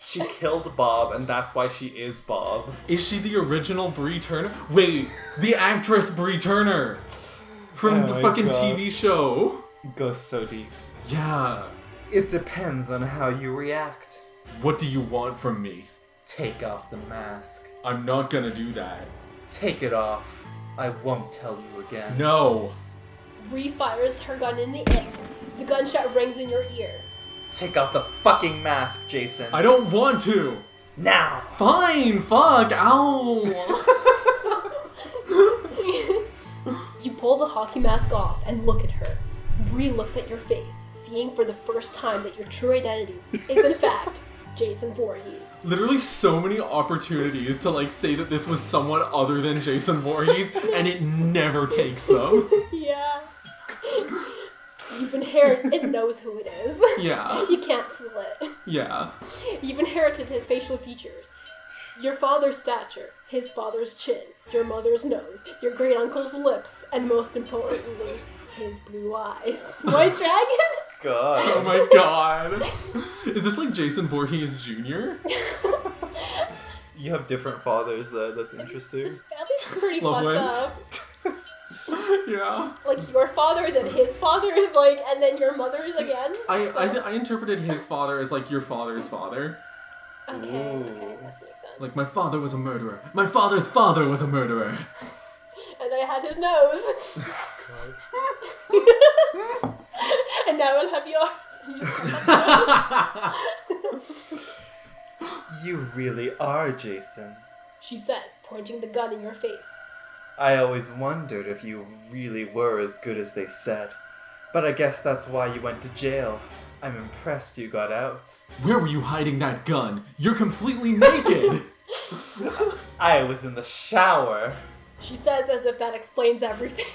She killed Bob, and that's why she is Bob. Is she the original Bree Turner? Wait, the actress Bree Turner from the fucking God. TV show. Goes so deep. Yeah. It depends on how you react. What do you want from me? Take off the mask. I'm not gonna do that. Take it off. I won't tell you again. No. Bree fires her gun in the air. The gunshot rings in your ear. Take off the fucking mask, Jason. I don't want to. Now. Fine, fuck, ow. You pull the hockey mask off and look at her. Bree looks at your face, seeing for the first time that your true identity is in fact Jason Voorhees. Literally so many opportunities to like say that this was someone other than Jason Voorhees, and it never takes them. Yeah. You've inherited, it knows who it is. Yeah. You can't fool it. Yeah. You've inherited his facial features. Your father's stature, his father's chin, your mother's nose, your great uncle's lips, and most importantly, his blue eyes. White dragon? God. Oh my god. Is this like Jason Voorhees Jr.? You have different fathers, though. That's interesting. This family's pretty Love fucked wins. up. Yeah. Like your father, then his father is like, and then your mother's again. I interpreted his father as like your father's father. Okay, Ooh. okay, that makes sense. Like, my father was a murderer. My father's father was a murderer. And I had his nose. And now I'll have yours. You just- You really are Jason. She says, pointing the gun in your face. I always wondered if you really were as good as they said. But I guess that's why you went to jail. I'm impressed you got out. Where were you hiding that gun? You're completely naked. I was in the shower. She says as if that explains everything.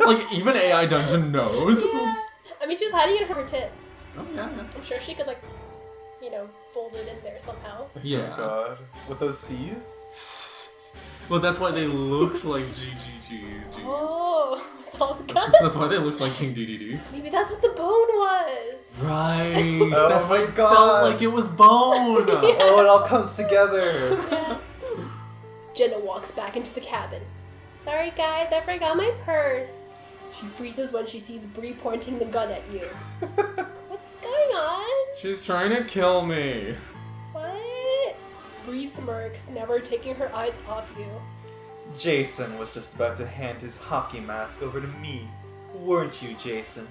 Like, even AI Dungeon knows. Yeah. I mean, she was hiding it in her tits. Oh, yeah, yeah. I'm sure she could, like, fold it in there somehow. Yeah. Oh God. With those C's? Well, that's why they looked like GGG. Oh, it's all the gun. That's why they looked like King DDD. Maybe that's what the bone was. Right. Oh That's why my it God. felt like it was bone. Oh, it all comes together. Yeah. Jenna walks back into the cabin. Sorry guys, I forgot my purse. She freezes when she sees Bree pointing the gun at you. What's going on? She's trying to kill me. What? Bree smirks, never taking her eyes off you. Jason was just about to hand his hockey mask over to me. Weren't you, Jason?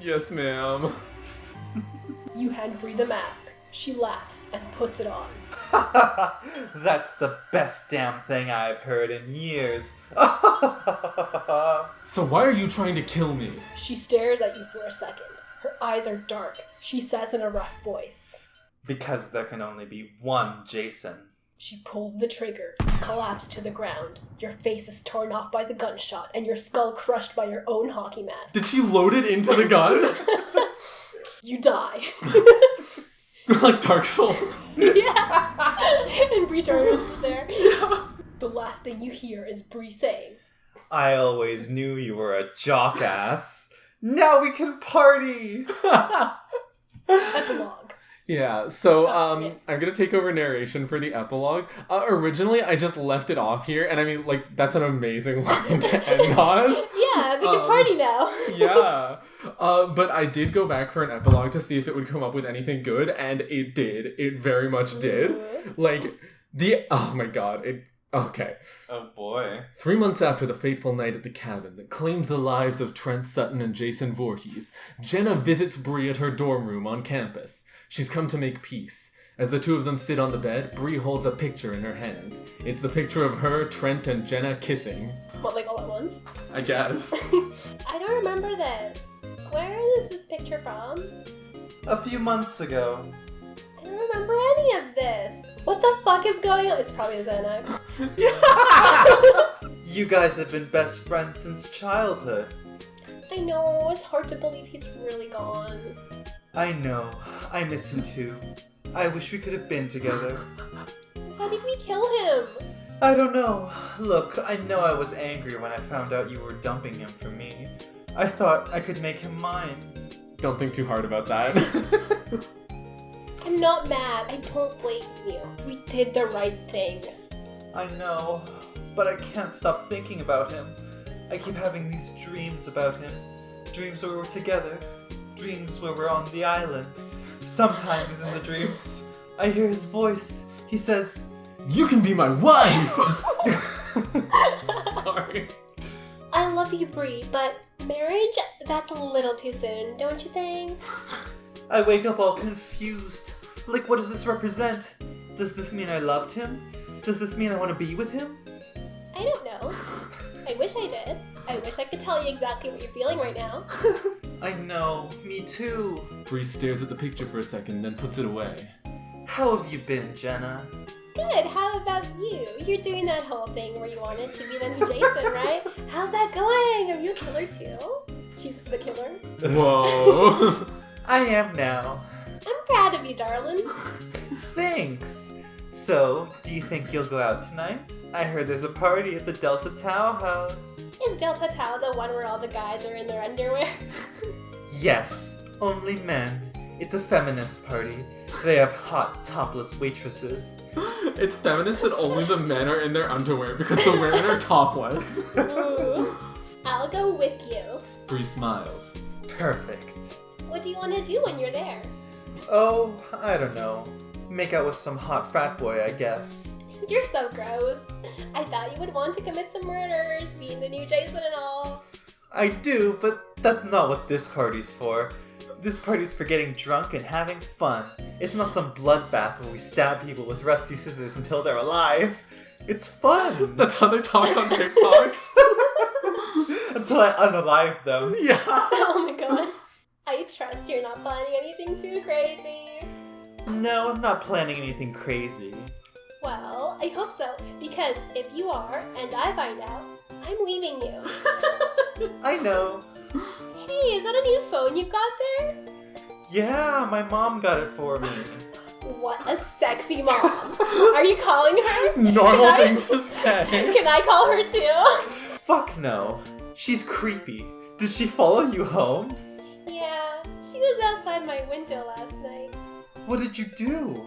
Yes, ma'am. You hand Bree the mask. She laughs and puts it on. That's the best damn thing I've heard in years. So why are you trying to kill me? She stares at you for a second. Her eyes are dark. She says in a rough voice. Because there can only be one Jason. She pulls the trigger. You collapse to the ground. Your face is torn off by the gunshot, and your skull crushed by your own hockey mask. Did she load it into the gun? You die. Like Dark Souls. Yeah. And Bree Turner is there. Yeah. The last thing you hear is Bree saying, I always knew you were a jockass. Now we can party! Epilogue. Yeah, so Yeah. I'm gonna take over narration for the epilogue. Originally, I just left it off here, and I mean, like, that's an amazing line to end on. Yeah, we can party now. Yeah. But I did go back for an epilogue to see if it would come up with anything good, and it did. It very much did. Like, oh my god, okay. Oh boy. 3 months after the fateful night at the cabin that claimed the lives of Trent Sutton and Jason Voorhees, Jenna visits Bree at her dorm room on campus. She's come to make peace. As the two of them sit on the bed, Bree holds a picture in her hands. It's the picture of her, Trent, and Jenna kissing. What, like all at once? I guess. I don't remember this. Where is this picture from? A few months ago. I don't remember any of this. What the fuck is going on? It's probably a Xanax. You guys have been best friends since childhood. I know, it's hard to believe he's really gone. I know. I miss him too. I wish we could have been together. Why did we kill him? I don't know. Look, I know I was angry when I found out you were dumping him for me. I thought I could make him mine. Don't think too hard about that. I'm I'm not mad. I don't blame you. We did the right thing. I know, but I can't stop thinking about him. I keep having these dreams about him. Dreams where we're together. Dreams where we're on the island. Sometimes in the dreams, I hear his voice. He says, "You can be my wife!" Sorry. I love you, Bree, but marriage? That's a little too soon, don't you think? I wake up all confused. Like, what does this represent? Does this mean I loved him? Does this mean I want to be with him? I don't know. I wish I did. I wish I could tell you exactly what you're feeling right now. I know, me too. Bree stares at the picture for a second, then puts it away. How have you been, Jenna? Good, how about you? You're doing that whole thing where you wanted to be the new Jason, right? How's that going? Are you a killer too? She's the killer? Whoa. I am now. I'm proud of you, darling. Thanks. So, do you think you'll go out tonight? I heard there's a party at the Delta Tau house. Is Delta Tau the one where all the guys are in their underwear? Yes, only men. It's a feminist party. They have hot, topless waitresses. It's feminist that only the men are in their underwear because the women are topless. Ooh. I'll go with you. Bree smiles. Perfect. What do you want to do when you're there? Oh, I don't know. Make out with some hot frat boy, I guess. You're so gross. I thought you would want to commit some murders, being the new Jason and all. I do, but that's not what this party's for. This party's for getting drunk and having fun. It's not some bloodbath where we stab people with rusty scissors until they're alive. It's fun! That's how they talk on TikTok. Until I unalive them. Yeah. Oh my god. I trust you're not planning anything too crazy. No, I'm not planning anything crazy. Well, I hope so, because if you are, and I find out, I'm leaving you. I know. Hey, is that a new phone you got there? Yeah, my mom got it for me. What a sexy mom. Are you calling her? Normal thing to say. Can I call her too? Fuck no. She's creepy. Did she follow you home? Yeah, she was outside my window last night. What did you do?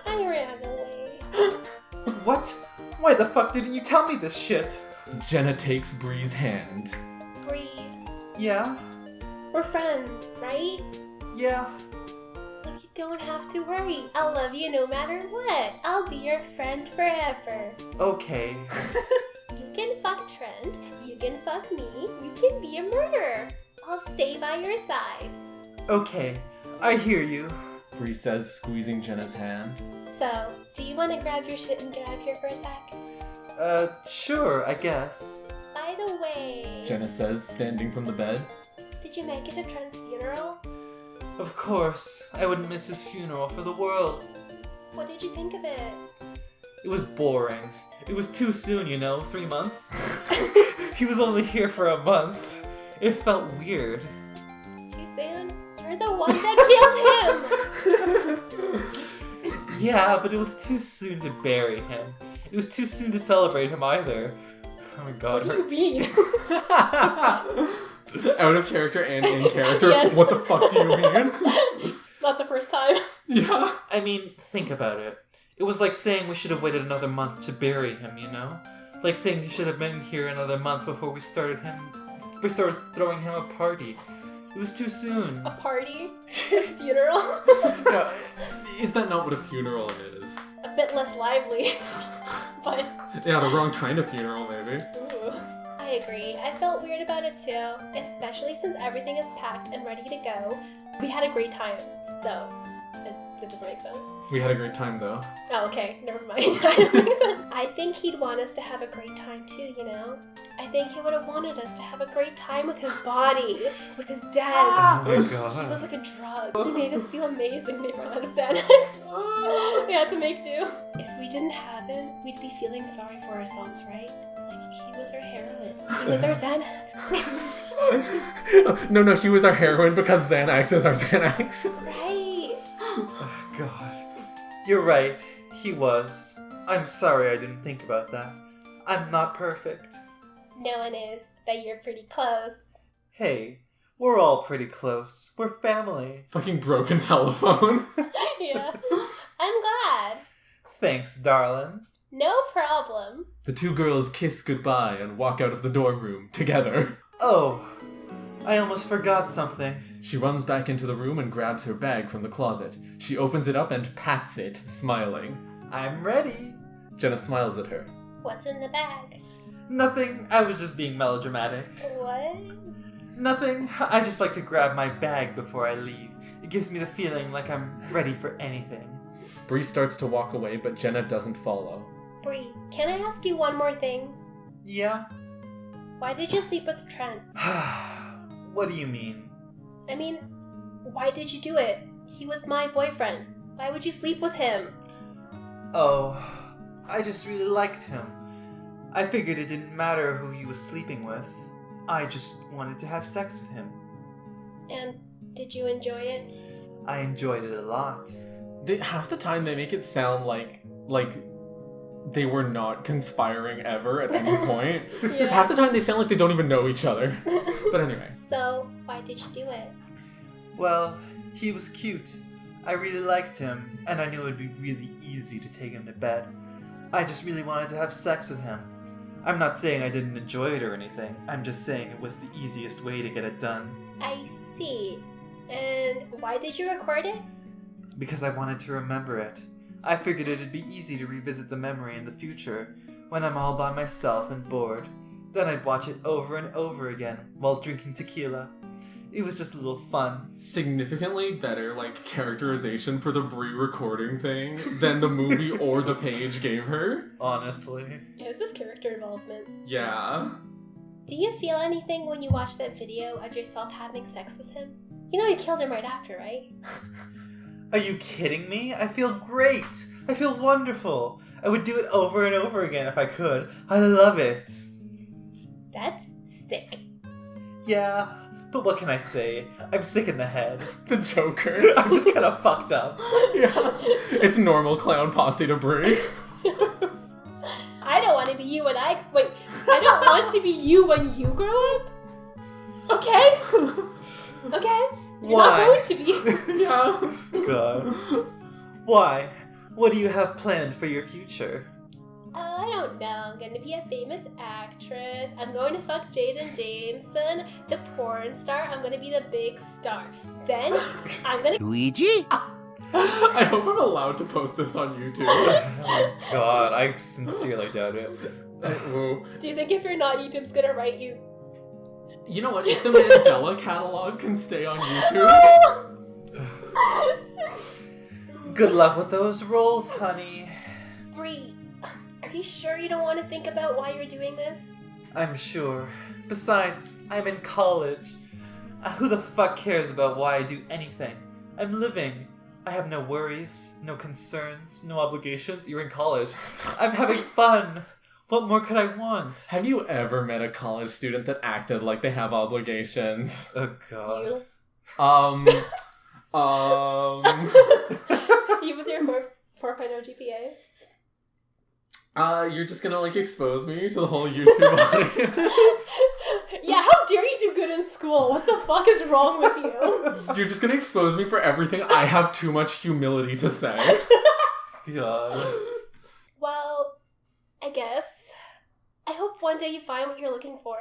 I ran away. What? Why the fuck didn't you tell me this shit? Jenna takes Bree's hand. Bree, Yeah? we're friends, right? Yeah. So you don't have to worry. I'll love you no matter what. I'll be your friend forever. Okay. You can fuck Trent, you can fuck me, you can be a murderer. I'll stay by your side. Okay. I hear you. Bree says, squeezing Jenna's hand. So, do you want to grab your shit and get out of here for a sec? Sure, I guess. By the way, Jenna says, standing from the bed. did you make it to Trent's funeral? Of course. I wouldn't miss his funeral for the world. What did you think of it? It was boring. It was too soon, 3 months. He was only here for a month. It felt weird. Too soon? You're the one that killed him! Yeah, but it was too soon to bury him. It was too soon to celebrate him either. Oh my god. What do you mean? Out of character and in character. Yes. What the fuck do you mean? Not the first time. Yeah. I mean, think about it. It was like saying we should have waited another month to bury him, Like saying he should have been here another month before we started throwing him a party. It was too soon. A party? His funeral? Yeah. Is that not what a funeral is? A bit less lively. But, Yeah, the wrong kind of funeral, maybe. ooh. I agree. I felt weird about it too, especially since everything is packed and ready to go. We had a great time, though. It doesn't make sense. We had a great time, though. Oh, okay. Never mind. That doesn't make sense. I think he'd want us to have a great time too, I think he would have wanted us to have a great time with his body, with his dead. Oh my It was god. like a drug. He made us feel amazing. They ran out of Xanax. They had to make do. If we didn't have him, we'd be feeling sorry for ourselves, right? Like, he was our heroine. He was our Xanax. No, he was our heroine because Xanax is our Xanax. Right. Oh god. You're right. He was. I'm sorry I didn't think about that. I'm not perfect. No one is, but you're pretty close. Hey, we're all pretty close. We're family. Fucking broken telephone. Yeah. Thanks, darling. No problem. The two girls kiss goodbye and walk out of the dorm room together. Oh, I almost forgot something. She runs back into the room and grabs her bag from the closet. She opens it up and pats it, smiling. I'm ready. Jenna smiles at her. What's in the bag? Nothing, I was just being melodramatic. What? Nothing, I just like to grab my bag before I leave. It gives me the feeling like I'm ready for anything. Bree starts to walk away, but Jenna doesn't follow. Bree, can I ask you one more thing? Yeah? Why did you sleep with Trent? What do you mean? I mean, why did you do it? He was my boyfriend. Why would you sleep with him? Oh, I just really liked him. I figured it didn't matter who he was sleeping with. I just wanted to have sex with him. And did you enjoy it? I enjoyed it a lot. Half the time they make it sound like they were not conspiring ever at any point. Yeah. Half the time they sound like they don't even know each other. But anyway. So, why did you do it? Well, he was cute. I really liked him, and I knew it would be really easy to take him to bed. I just really wanted to have sex with him. I'm not saying I didn't enjoy it or anything. I'm just saying it was the easiest way to get it done. I see. And why did you record it? Because I wanted to remember it. I figured it'd be easy to revisit the memory in the future, when I'm all by myself and bored. Then I'd watch it over and over again, while drinking tequila. It was just a little fun. Significantly better, characterization for the Bree recording thing than the movie or the page gave her. Honestly. Yeah, this is character involvement. Yeah. Do you feel anything when you watch that video of yourself having sex with him? You know you killed him right after, right? Are you kidding me? I feel great. I feel wonderful. I would do it over and over again if I could. I love it. That's sick. Yeah, but what can I say? I'm sick in the head. The Joker. I'm just kind of fucked up. Yeah. It's normal clown posse to Bree. I don't want to be you when I don't want to be you when you grow up. Okay? Okay? You're Why? not going to be. Yeah. God. Why? What do you have planned for your future? I don't know. I'm going to be a famous actress. I'm going to fuck Jaden Jameson, the porn star. I'm going to be the big star. Then I'm going to... Luigi? I hope I'm allowed to post this on YouTube. Oh God, I sincerely doubt it. Whoa. Do you think if you're not, YouTube's going to write you? You know what? If the Mandela catalog can stay on YouTube... Good luck with those roles, honey. Bree, are you sure you don't want to think about why you're doing this? I'm sure. Besides, I'm in college. Who the fuck cares about why I do anything? I'm living. I have no worries, no concerns, no obligations. You're in college. I'm having fun. What more could I want? Have you ever met a college student that acted like they have obligations? Oh God. You? You with your 4.0 GPA? You're just gonna expose me to the whole YouTube audience? Yeah, how dare you do good in school? What the fuck is wrong with you? You're just gonna expose me for everything I have too much humility to say. God. Well, I guess. I hope one day you find what you're looking for.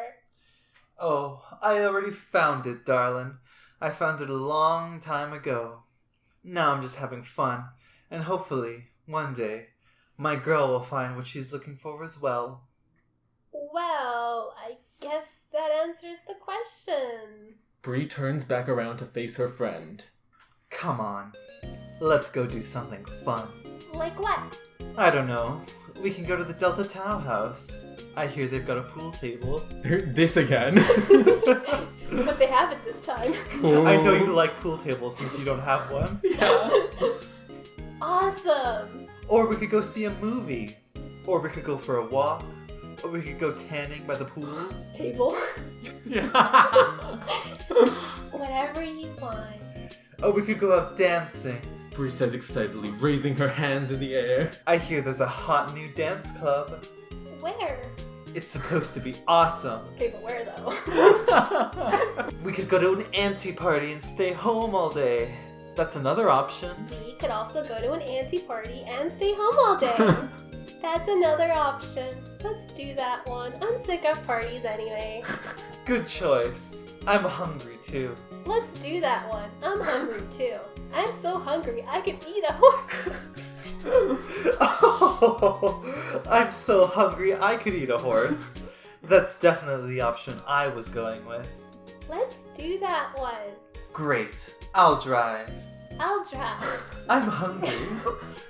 Oh, I already found it, darling. I found it a long time ago. Now I'm just having fun, and hopefully, one day, my girl will find what she's looking for as well. Well, I guess that answers the question. Bree turns back around to face her friend. Come on, let's go do something fun. Like what? I don't know. We can go to the Delta Tau house. I hear they've got a pool table. This again. But they have it this time. I know you like pool tables since you don't have one. Yeah. Awesome! Or we could go see a movie. Or we could go for a walk. Or we could go tanning by the pool. Table. Yeah. Whatever you want. Or we could go out dancing. Bree says excitedly, raising her hands in the air. I hear there's a hot new dance club. Where? It's supposed to be awesome. Okay, but where though? We could go to an auntie party and stay home all day. That's another option. We could also go to an auntie party and stay home all day. That's another option. Let's do that one. I'm sick of parties anyway. Good choice. I'm hungry too. Let's do that one. I'm hungry too. I'm so hungry I could eat a horse. Oh, I'm so hungry I could eat a horse. That's definitely the option I was going with. Let's do that one. Great. I'll drive. I'll drive. I'm hungry.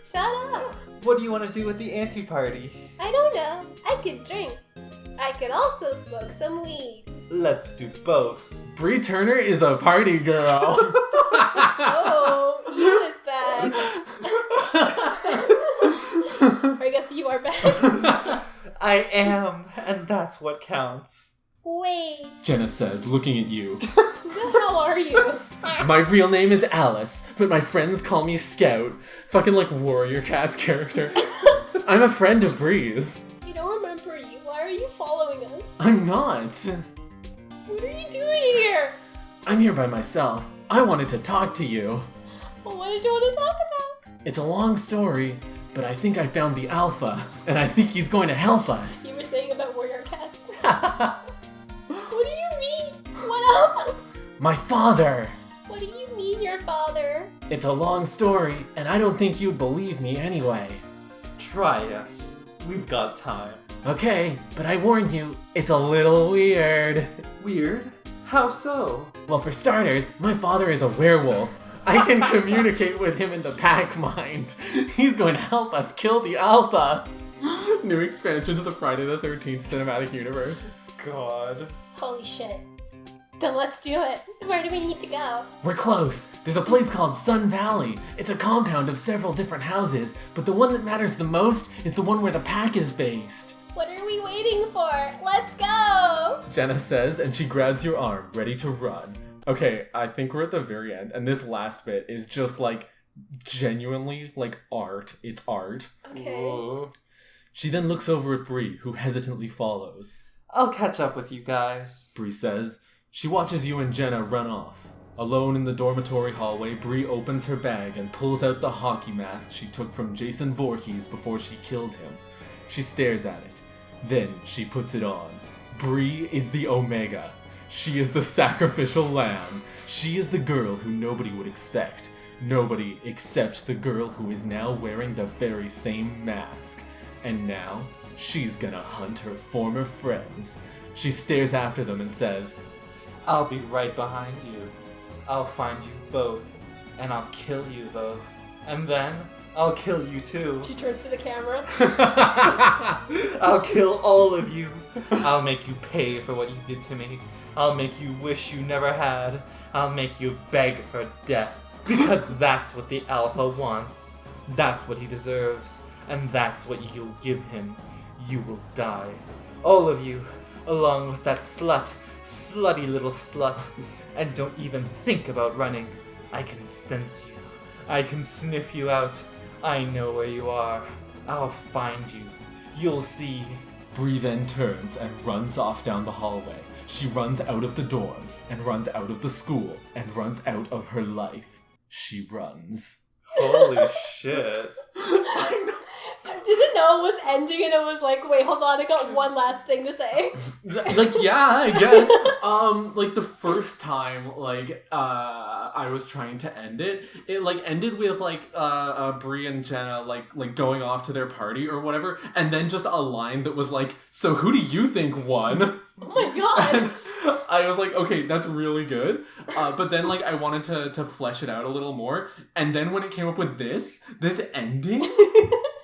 Shut up. What do you want to do at the auntie party? I don't know. I could drink. I could also smoke some weed. Let's do both. Bree Turner is a party girl. Oh, you is bad. Or I guess you are bad. I am, and that's what counts. Wait, Jenna says, looking at you. who the hell are you? My real name is Alice, but my friends call me Scout. Fucking like Warrior Cat's character. I'm a friend of Bree's. I don't remember you. Why are you following us? I'm not. What are you doing here? I'm here by myself. I wanted to talk to you. Well, what did you want to talk about? It's a long story, but I think I found the Alpha, and I think he's going to help us. You were saying about warrior cats. What do you mean? What up? My father! What do you mean, your father? It's a long story, and I don't think you'd believe me anyway. Try us. We've got time. Okay, but I warn you, it's a little weird. Weird? How so? Well, for starters, my father is a werewolf. I can communicate with him in the pack mind. He's going to help us kill the Alpha. New expansion to the Friday the 13th cinematic universe. God. Holy shit. Then let's do it. Where do we need to go? We're close. There's a place called Sun Valley. It's a compound of several different houses, but the one that matters the most is the one where the pack is based. What are we waiting for? Let's go! Jenna says, and she grabs your arm, ready to run. Okay, I think we're at the very end, and this last bit is just like genuinely like art. It's art. Okay. Ooh. She then looks over at Bree, who hesitantly follows. I'll catch up with you guys. Bree says. She watches you and Jenna run off. Alone in the dormitory hallway, Bree opens her bag and pulls out the hockey mask she took from Jason Voorhees before she killed him. She stares at it. Then she puts it on. Bree is the Omega. She is the sacrificial lamb. She is the girl who nobody would expect. Nobody except the girl who is now wearing the very same mask. And now, she's gonna hunt her former friends. She stares after them and says, I'll be right behind you. I'll find you both, and I'll kill you both. And then, I'll kill you too. She turns to the camera. I'll kill all of you. I'll make you pay for what you did to me. I'll make you wish you never had. I'll make you beg for death. Because that's what the Alpha wants. That's what he deserves. And that's what you'll give him. You will die. All of you, along with that slutty little slut. And don't even think about running. I can sense you. I can sniff you out. I know where you are. I'll find you. You'll see. Bree then turns and runs off down the hallway. She runs out of the dorms, and runs out of the school, and runs out of her life. She runs. Holy shit. I didn't know it was ending and it was like, wait, hold on, I got one last thing to say. Like, yeah, I guess. Like, the first time, like, I was trying to end it, it, like, ended with, like, Bree and Jenna, like, going off to their party or whatever, and then just a line that was like, so who do you think won? Oh my god. And I was like, okay, that's really good. But then, like, I wanted to flesh it out a little more, and then when it came up with this ending...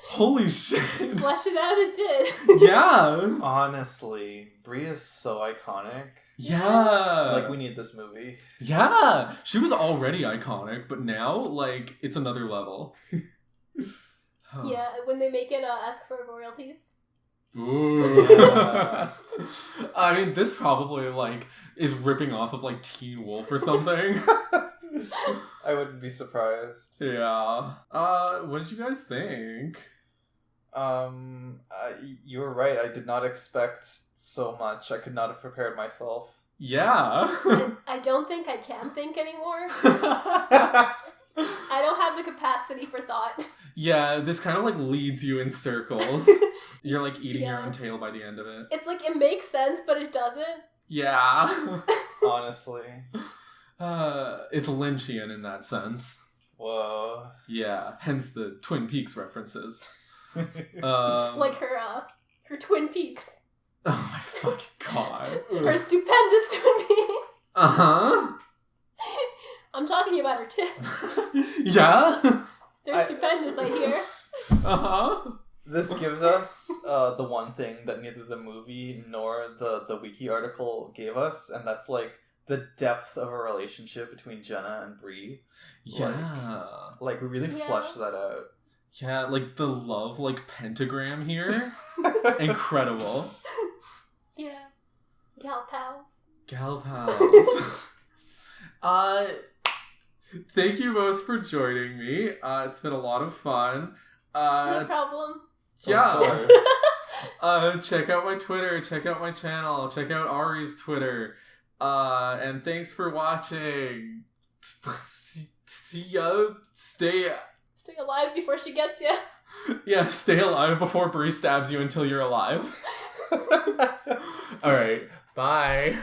Holy shit. Flesh it out, it did. Yeah. Honestly, Bree is so iconic. Yeah. Like, we need this movie. Yeah. She was already iconic, but now, like, it's another level. Yeah, when they make it ask for royalties. Ooh. Yeah. I mean, this probably, like, is ripping off of, like, Teen Wolf or something. I wouldn't be surprised. Yeah. What did you guys think? You were right. I did not expect so much. I could not have prepared myself. Yeah. I don't think I can think anymore. I don't have the capacity for thought. Yeah, this kind of like leads you in circles. You're like eating your own tail by the end of it. It's like it makes sense, but it doesn't. Yeah. Honestly. It's Lynchian in that sense. Whoa. Yeah, hence the Twin Peaks references. Like her Twin Peaks. Oh my fucking god. Her stupendous Twin Peaks. Uh-huh. I'm talking about her tits. Yeah? They're stupendous, I hear. Uh-huh. This gives us the one thing that neither the movie nor the wiki article gave us, and that's like the depth of a relationship between Jenna and Bree. Yeah. Like we really fleshed that out. Yeah, like the love like pentagram here. Incredible. Yeah. Gal pals. Gal pals. Thank you both for joining me. It's been a lot of fun. No problem. Yeah. Check out my Twitter, check out my channel, check out Ari's Twitter. And thanks for watching. See ya. Stay alive before she gets you. Yeah, stay alive before Bree stabs you until you're alive. Alright, bye.